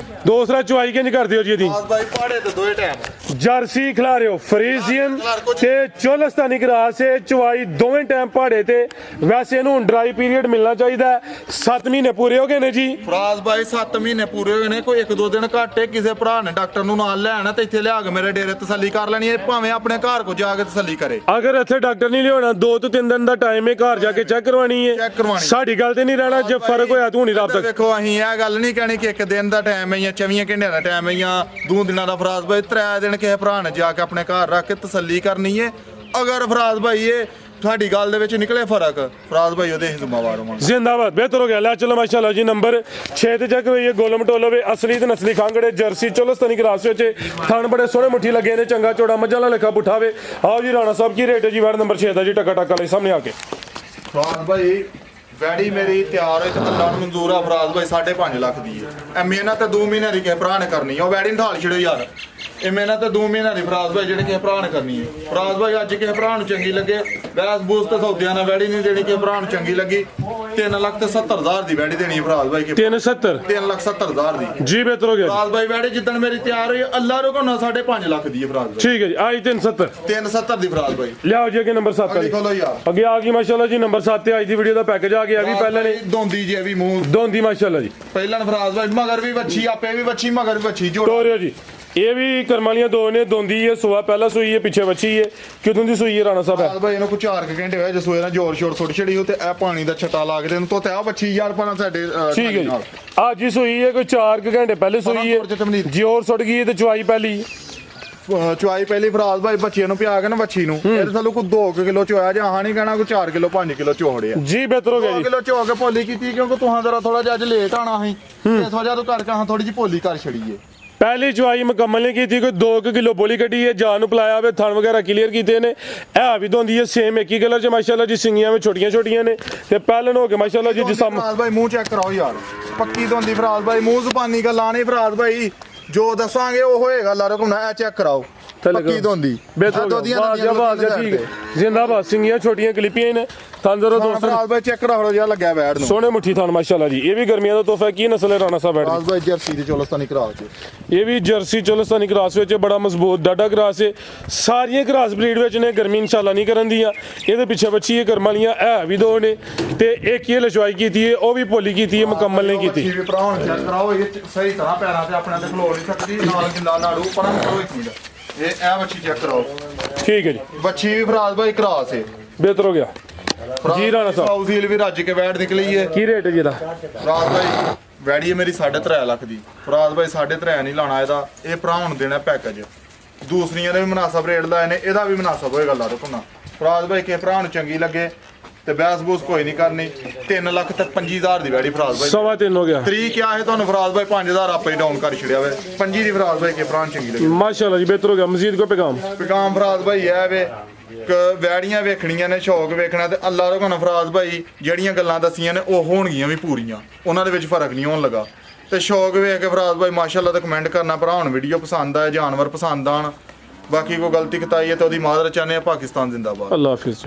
ਦੂਸਰਾ ਚੁਆਈ ਕਿੰਜ ਕਰਦੇ ਹੋ ਜੀ ਇਹਦੀ? ਫਰਾਜ਼ ਭਾਈ ਪਾੜੇ ਤੇ ਦੋਏ ਟਾਈਮ ਜਰਸੀ ਖਿਲਾ ਰਹੇ ਹੋ ਫਰੀਜ਼ੀਅਨ ਤੇ ਚੋਲਸਤਾਨੀ ਕਰਾਸ ਹੈ। ਚੁਆਈ ਦੋਵੇਂ ਟਾਈਮ ਪਹਾੜੇ ਤੇ। ਵੈਸੇ ਇਹਨੂੰ ਡਰਾਈ ਪੀਰੀਅਡ ਮਿਲਣਾ ਚਾਹੀਦਾ। 7 ਮਹੀਨੇ ਪੂਰੇ ਹੋ ਗਏ ਨੇ ਜੀ। ਫਰਾਜ਼ ਭਾਈ 7 ਮਹੀਨੇ ਪੂਰੇ ਹੋਏ ਨੇ। ਕੋਈ 1-2 ਦਿਨ ਘੱਟ ਹੈ। ਕਿਸੇ ਭਰਾ ਨੇ ਡਾਕਟਰ ਨੂੰ ਨਾਲ ਲੈਣਾ ਤੇ ਇੱਥੇ ਲਿਆ ਕੇ ਮੇਰੇ ਡੇਰੇ ਤਸੱਲੀ ਕਰ ਲੈਣੀ ਹੈ। ਭਾਵੇਂ ਆਪਣੇ ਘਰ ਕੋ ਜਾ ਕੇ ਤਸੱਲੀ ਕਰੇ। ਅਗਰ ਇੱਥੇ ਡਾਕਟਰ ਨਹੀਂ ਲਿਆਉਣਾ 2 ਤੋਂ 3 ਦਿਨ ਦਾ ਟਾਈਮ ਹੈ। ਘਰ ਜਾ ਕੇ ਚੈੱਕ ਕਰਵਾਣੀ ਹੈ। ਸਾਡੀ ਗੱਲ ਤੇ ਨਹੀਂ ਰਹਿਣਾ। ਜੇ ਫਰਕ ਹੋਇਆ ਤੂੰ ਨਹੀਂ ਰੱਬ ਤੱਕ। ਵੇਖੋ ਅਸੀਂ ਇਹ ਗੱਲ ਨਹੀਂ ਕਹਿਣੀ ਕਿ 1 ਦਿਨ ਦਾ ਟਾਈਮ ਹੈ ਜਾਂ 24 ਘੰਟਿਆਂ ਦਾ ਟਾਈਮ ਹੈ ਜਾਂ 2 ਦਿਨਾਂ ਦਾ। ਫਰਾਜ਼ ਭਾਈ 3 ਦਿਨ ਕਿਸੇ ਭਰਾ ਨੇ ਜਾ ਕੇ ਆਪਣੇ ਘਰ ਰੱਖ ਕੇ ਤਸੱਲੀ ਕਰਨੀ ਹੈ। ਅਗਰ ਫਰਾਜ਼ ਭਾਈ ਇਹ ਸਾਡੀ ਗੱਲ ਦੇ ਵਿੱਚ ਨਿਕਲੇ ਫਰਕ ਫਰਾਜ਼ ਭਾਈ ਉਹਦੇ ਜ਼ਿੰਮੇਵਾਰ ਹੋਵਾਂਗੇ। जिंदाबाद बेहतर हो गया ले चलो माशाल्लाह जी नंबर 6 ਤੇ ਚੱਕ ਹੋਈ ਹੈ ਗੋਲਮ ਟੋਲੋਵੇ ਅਸਲੀ ਤੇ ਨਸਲੀ ਖਾਂਗੜੇ ਜਰਸੀ ਚੋਲਸਤਾਨੀ ਕਰਾਸ ਵਿੱਚ ਥਣ ਬੜੇ ਸੋਹਣੇ ਮੁੱਠੀ ਲੱਗੇ ਨੇ ਚੰਗਾ ਚੋੜਾ ਮੱਝਾਂ ਵਾਲਾ ਲੇਖਾ ਪੁੱਠਾਵੇ ਆਓ ਜੀ ਰਾਣਾ ਸਾਹਿਬ ਕੀ ਰੇਟ ਹੈ ਜੀ ਵਾਰ ਨੰਬਰ 6 ਦਾ ਜੀ ਟਕਾ ਟਕਾ ਲਈ ਸਾਹਮਣੇ ਆ ਕੇ ਫਰਾਜ਼ ਭਾਈ ਵੈੜੀ ਮੇਰੀ ਤਿਆਰ ਹੈ ਤੇ ਅੱਲਾਹ ਨੂੰ ਮਨਜ਼ੂਰ ਆ ਫਰਾਜ਼ ਭਾਈ 5.5 ਲੱਖ ਦੀ ਹੈ ਐ ਮਿਹਨਤ ਤੇ 2 ਮਹੀਨੇ ਦੀ ਕਿਸੇ ਭਰਾ ਨੇ ਕਰਨੀ ਹੈ ਉਹ ਵੈੜੀ ਢਾਲ ਛੜਿਓ ਯਾਰ ਇਹ ਮਿਹਨਤ ਤੇ 2 ਮਹੀਨੇ ਦੀ ਫਰਾਜ਼ ਭਾਈ ਜਿਹੜੇ ਕਿਸੇ ਭਰਾ ਨੇ ਕਰਨੀ ਹੈ ਫਰਾਜ਼ ਭਾਈ ਅੱਜ ਕਿਸੇ ਭਰਾ ਨੂੰ ਚੰਗੀ ਲੱਗੇ ਬੈਸ ਬੂਸ ਤੇ ਸੌਦਿਆਂ ਨਾਲ ਵੈੜੀ ਨਹੀਂ ਦੇਣੀ ਕਿਸੇ ਭਰਾ ਨੂੰ ਚੰਗੀ ਲੱਗੀ 3,70,000 ਦੀ ਵੈੜੀ ਦੇਣੀ ਹੈ ਫਰਾਜ਼ ਭਾਈ ਕੇ 370 3,70,000 ਦੀ ਜੀ ਬਿਹਤਰ ਹੋ ਗਿਆ ਫਰਾਜ਼ ਭਾਈ ਵੈੜੀ ਜਿੱਦਣ ਮੇਰੀ ਤਿਆਰ ਹੋਈ ਅੱਲਾਹ ਰੁਕਣਾ 5.5 ਲੱਖ ਦੀ ਹੈ ਫਰਾਜ਼ ਭਾਈ ਠੀਕ ਹੈ ਜੀ ਆਈ 370 370 ਦੀ ਫਰਾਜ਼ ਭਾਈ ਲਿਆਓ ਜੀ ਅੱਗੇ ਨੰਬਰ 7 ਲਿਖੋ ਲਓ ਯਾਰ ਅੱਗੇ ਆ ਗਈ ਮਾਸ਼ਾਅੱਲਾ ਜੀ ਨੰਬਰ 7 ਤੇ ਅੱਜ ਦੀ ਵੀਡੀਓ ਦਾ ਪੈਕੇਜ ਆ ਗਿਆ ਵੀ ਪਹਿਲਾਂ ਨੇ ਦੋਂਦੀ ਜੀ ਵੀ ਮੂੰਹ ਦੋਂਦੀ ਮਾਸ਼ਾਅੱਲਾ ਜੀ ਪਹਿਲਾਂ ਫਰਾਜ਼ ਭਾਈ ਮਗਰ ਵੀ ਵੱਛੀ ਆਪੇ ਵੀ ਵੱਛੀ ਮਗਰ ਵੀ ਵੱਛੀ ਜੋੜ ਤੋਰਿਓ ਜੀ ਇਹ ਵੀ ਕਰਮ ਵਾਲੀਆਂ ਦੋ ਨੇ ਦੋਂਦੀ ਹੈ ਸੁਆ ਪਹਿਲਾਂ ਸੂਈ ਹੈ ਪਿੱਛੇ ਵੱਛੀ ਹੈ ਕਿਦੋਂ ਦੀ ਸੂਈ ਹੈ ਰਾਣਾ ਸਾਹਿਬ ਫਰਾਜ਼ ਭਾਈ ਇਹਨੂੰ ਕੋਈ 4 ਘੰਟੇ ਹੋਏ ਜੇ ਸੋਏ ਨਾਲ ਜ਼ੋਰ ਸ਼ੋਰ ਸੁੱਟ ਛੜੀ ਹੋ ਤੇ ਇਹ ਪਾਣੀ ਦਾ ਛੱਟਾ ਲਾ ਕੇ ਤੇ ਇਹਨੂੰ ਤੋਤੇ ਆ ਵੱਛੀ ਯਾਰ ਪਰਾਂ ਸਾਡੇ ਠੀਕ ਹੈ ਜੀ ਅੱਜ ਹੀ ਸੂਈ ਹੈ ਕੋਈ 4 ਘੰਟੇ ਪਹਿਲੇ ਸੂਈ ਹੈ ਜੋਰ ਸੁੱਟ ਗਈ ਹੈ ਤੇ ਚਵਾਈ ਪਹਿਲੀ ਚੁਆਈ ਪਹਿਲੀ ਫਰਾਜ਼ ਭਾਈ ਬੱਚਿਆਂ ਨੂੰ ਪਿਆ ਕੇ ਨਾ ਵੱਛੀ ਨੂੰ ਇਹਦੇ ਸਾਨੂੰ ਕੋਈ 2 ਕਿਲੋ ਚੋਇਆ ਜਾਂ ਹਾਂ ਨਹੀਂ ਕਹਿਣਾ ਕੋਈ 4 ਕਿਲੋ 5 ਕਿਲੋ ਚੋੜਿਆ ਜੀ ਬਿਹਤਰ ਹੋ ਗਿਆ 2 ਜੀ ਕਿਲੋ ਚੋ ਕੇ ਭੋਲੀ ਕੀਤੀ ਕਿਉਂਕਿ ਤੁਹਾਂ ਜਰਾ ਥੋੜਾ ਜਿਹਾ ਅੱਜ ਲੇਟ ਆਣਾ ਸੀ ਇਸ ਵਜ੍ਹਾ ਤੋਂ ਕਰਕੇ ਹਾਂ ਥੋੜੀ ਜਿਹੀ ਭੋਲੀ ਕਰ ਛੜੀਏ ਪਹਿਲੀ ਚਵਾਈ ਮੁਕੰਮਲ ਨਹੀਂ ਕੀਤੀ ਕੋਈ 2 ਕਿਲੋ ਬੋਲੀ ਕੱਢੀ ਹੈ ਜਾਨ ਨੂੰ ਪਲਾਇਆ ਹੋਵੇ ਥਣ ਵਗੈਰਾ ਕਲੀਅਰ ਕੀਤੇ ਨੇ ਇਹ ਵੀ ਦੋਂਦੀ ਹੈ ਸੇਮ ਇੱਕ ਹੀ ਕਲਰ ਚ ਮਾਸ਼ਾਅੱਲਾ ਜੀ ਸਿੰਗੀਆਂ ਵਿੱਚ ਛੋਟੀਆਂ ਛੋਟੀਆਂ ਨੇ ਤੇ ਪਹਿਲਨ ਹੋ ਕੇ ਮਾਸ਼ਾਅੱਲਾ ਜੀ ਜਿਸਮ ਫਰਾਜ਼ ਭਾਈ ਮੂੰਹ ਚੈੱਕ ਕਰਾਓ ਯਾਰ ਪੱਕੀ ਦੋਂਦੀ ਫਰਾਜ਼ ਭਾਈ ਮੂੰਹ ਜ਼ੁਬਾਨੀ ਗੱਲਾਂ ਨਹੀਂ ਫਰਾਜ਼ ਭਾਈ ਜੋ ਦੱਸਾਂਗੇ ਉਹ ਹੋਏਗਾ ਲਾਰਾ ਘੁੰਮਣਾ ਇਹ ਚੈੱਕ ਕਰਾਓ ਪੱਕੀ ਦੋਂਦੀ ਠੀਕ ਹੈ ਜ਼ਿੰਦਾਬਾਦ ਸਿੰਗੀਆਂ ਛੋਟੀਆਂ ਕਲਿਪੀਆਂ ਨੇ ਤੰਦਰੋ ਦੋਸਤੋ ਫਰਾਜ਼ ਭਾਈ ਚੈੱਕ ਕਰਾਓ ਜਿਹਾ ਲੱਗਿਆ ਬੈਠ ਨੂੰ ਸੋਹਣੇ ਮੁੱਠੀ ਥਣ ਮਾਸ਼ਾਅੱਲਾ ਜੀ ਇਹ ਵੀ ਗਰਮੀਆਂ ਦਾ ਤੋਹਫਾ ਕੀ ਨਸਲ ਹੈ ਰਾਣਾ ਸਾਹਿਬ ਬੈਠ ਫਰਾਜ਼ ਭਾਈ ਜਰਸੀ ਦੀ ਚੋਲਸਤਾਨੀ ਕਰਾ ਕੇ ਇਹ ਵੀ ਜਰਸੀ ਚੋਲਸਤਾਨੀ ਕਰਾਸ ਵਿੱਚ ਬੜਾ ਮਜ਼ਬੂਤ ਡਾਡਾ ਕਰਾਸ ਹੈ ਸਾਰੀਆਂ ਕਰਾਸ ਬਰੀਡ ਵਿੱਚ ਨੇ ਗਰਮੀ ਇਨਸ਼ਾਅੱਲਾ ਨਹੀਂ ਕਰਨ ਦੀਆਂ ਇਹਦੇ ਪਿੱਛੇ ਬੱਚੀ ਹੈ ਕਰਮ ਵਾਲੀਆਂ ਇਹ ਵੀ ਦੋ ਨੇ ਤੇ ਇੱਕ ਹੀ ਲਚਵਾਈ ਕੀਤੀ ਹੈ ਉਹ ਵੀ ਭੋਲੀ ਕੀਤੀ ਹੈ ਮੁਕੰਮਲ ਨਹੀਂ ਕੀਤੀ ਵੀ ਭਰਾ ਹੁਣ ਚੈੱਕ ਕਰਾਓ ਇਹ ਸਹੀ ਤਰ੍ਹਾਂ ਪੈਰਾਂ ਤੇ ਆਪਣੇ ਤੇ ਖਲੋ ਨਹੀਂ ਸਕਦੀ ਨਾਲ ਜਿੰਦਾ ਨਾੜੂ ਪਰਾਂ ਕਰੋ ਇੱਕ ਮਿੰਟ ਇਹ ਬੱਚੀ ਚੈੱਕ ਕਰਾਓ ਠੀਕ ਹੈ ਜੀ ਬੱਚੀ ਵੀ ਫਰਾਜ਼ ਭਾਈ ਕਰਾਸ ਹੈ ਬਿਹਤਰ ਹੋ ਗਿਆ ਜੀ ਰਾਣਾ ਸਾਹਿਬ ਸਾਊਜ਼ੀਲ ਵੀ ਰੱਜ ਕੇ ਬੈਠ ਨਿਕਲੀ ਹੈ ਕੀ ਰੇਟ ਹੈ ਜੀ ਇਹਦਾ ਫਰਾਜ਼ ਭਾਈ ਵੈੜੀ ਹੈ ਮੇਰੀ 3.5 ਲੱਖ ਦੀ ਫਰਾਜ਼ ਭਾਈ 3.5 ਨਹੀਂ ਲਾਣਾ ਇਹਦਾ ਇਹ ਭਰਾ ਹੁਣ ਦੇਣਾ ਪੈਕੇਜ ਦੂਸਰੀਆਂ ਦੇ ਵੀ ਮੁਨਾਸਬ ਰੇਟ ਲਾਏ ਨੇ ਇਹਦਾ ਵੀ ਮੁਨਾਸਬ ਹੋਏਗਾ ਲਾ ਰੁਕਣਾ ਫਰਾਜ਼ ਭਾਈ ਕੇ ਭਰਾ ਨੂੰ ਚੰਗੀ ਲੱਗੇ ਤੇ ਬੈਸ ਬੂਸ ਕੋਈ ਨਹੀਂ ਕਰਨੀ 3,25,000 ਦੀ ਵੈੜੀ ਫਰਾਜ਼ ਭਾਈ 3.5 ਹੋ ਗਿਆ ਤਰੀਕ ਕਿਆ ਹੈ ਤੁਹਾਨੂੰ ਫਰਾਜ਼ ਭਾਈ 5,000 ਆਪੇ ਡਾਊਨ ਕਰ ਛੜਿਆ ਵੇ 5 ਦੀ ਫਰਾਜ਼ ਭਾਈ ਕੇ ਭਰਾ ਨੂੰ ਚੰਗੀ ਲੱਗੇ ਮਾਸ਼ਾਅੱਲਾ ਜੀ ਬਿਹਤਰ ਹੋ ਗਿਆ ਮਜ਼ੀਦ ਕੋ ਪੈਗਾਮ ਪੈਗਾਮ ਫਰਾਜ਼ ਭਾਈ ਐ ਵੇ ਵੈੜੀਆਂ ਵੇਖਣੀਆਂ ਨੇ ਸ਼ੌਕ ਵੇਖਣਾ ਤੇ ਅੱਲਾ ਰੋਕਣਾ ਫਰਾਜ਼ ਭਾਈ ਜਿਹੜੀਆਂ ਗੱਲਾਂ ਦੱਸੀਆਂ ਨੇ ਉਹ ਹੋਣਗੀਆਂ ਵੀ ਪੂਰੀਆਂ ਉਹਨਾਂ ਦੇ ਵਿੱਚ ਫਰਕ ਨਹੀਂ ਹੋਣ ਲੱਗਾ ਤੇ ਸ਼ੌਕ ਵੇਖ ਕੇ ਫਰਾਜ਼ ਭਾਈ ਮਾਸ਼ਾਅੱਲਾ ਤੇ ਕਮੈਂਟ ਕਰਨਾ ਭਰਾ ਹੁਣ ਵੀਡੀਓ ਪਸੰਦ ਆਏ ਜਾਨਵਰ ਪਸੰਦ ਆਣ ਬਾਕੀ ਕੋਈ ਗਲਤੀ ਕਤਾਈ ਹੈ ਤੇ ਉਹਦੀ ਮਾਜ਼ਰਤ ਚਾਹੁੰਦੇ ਆ ਪਾਕਿਸਤਾਨ ਜ਼ਿੰਦਾਬਾਦ ਅੱਲਾ ਹਾਫਿਜ਼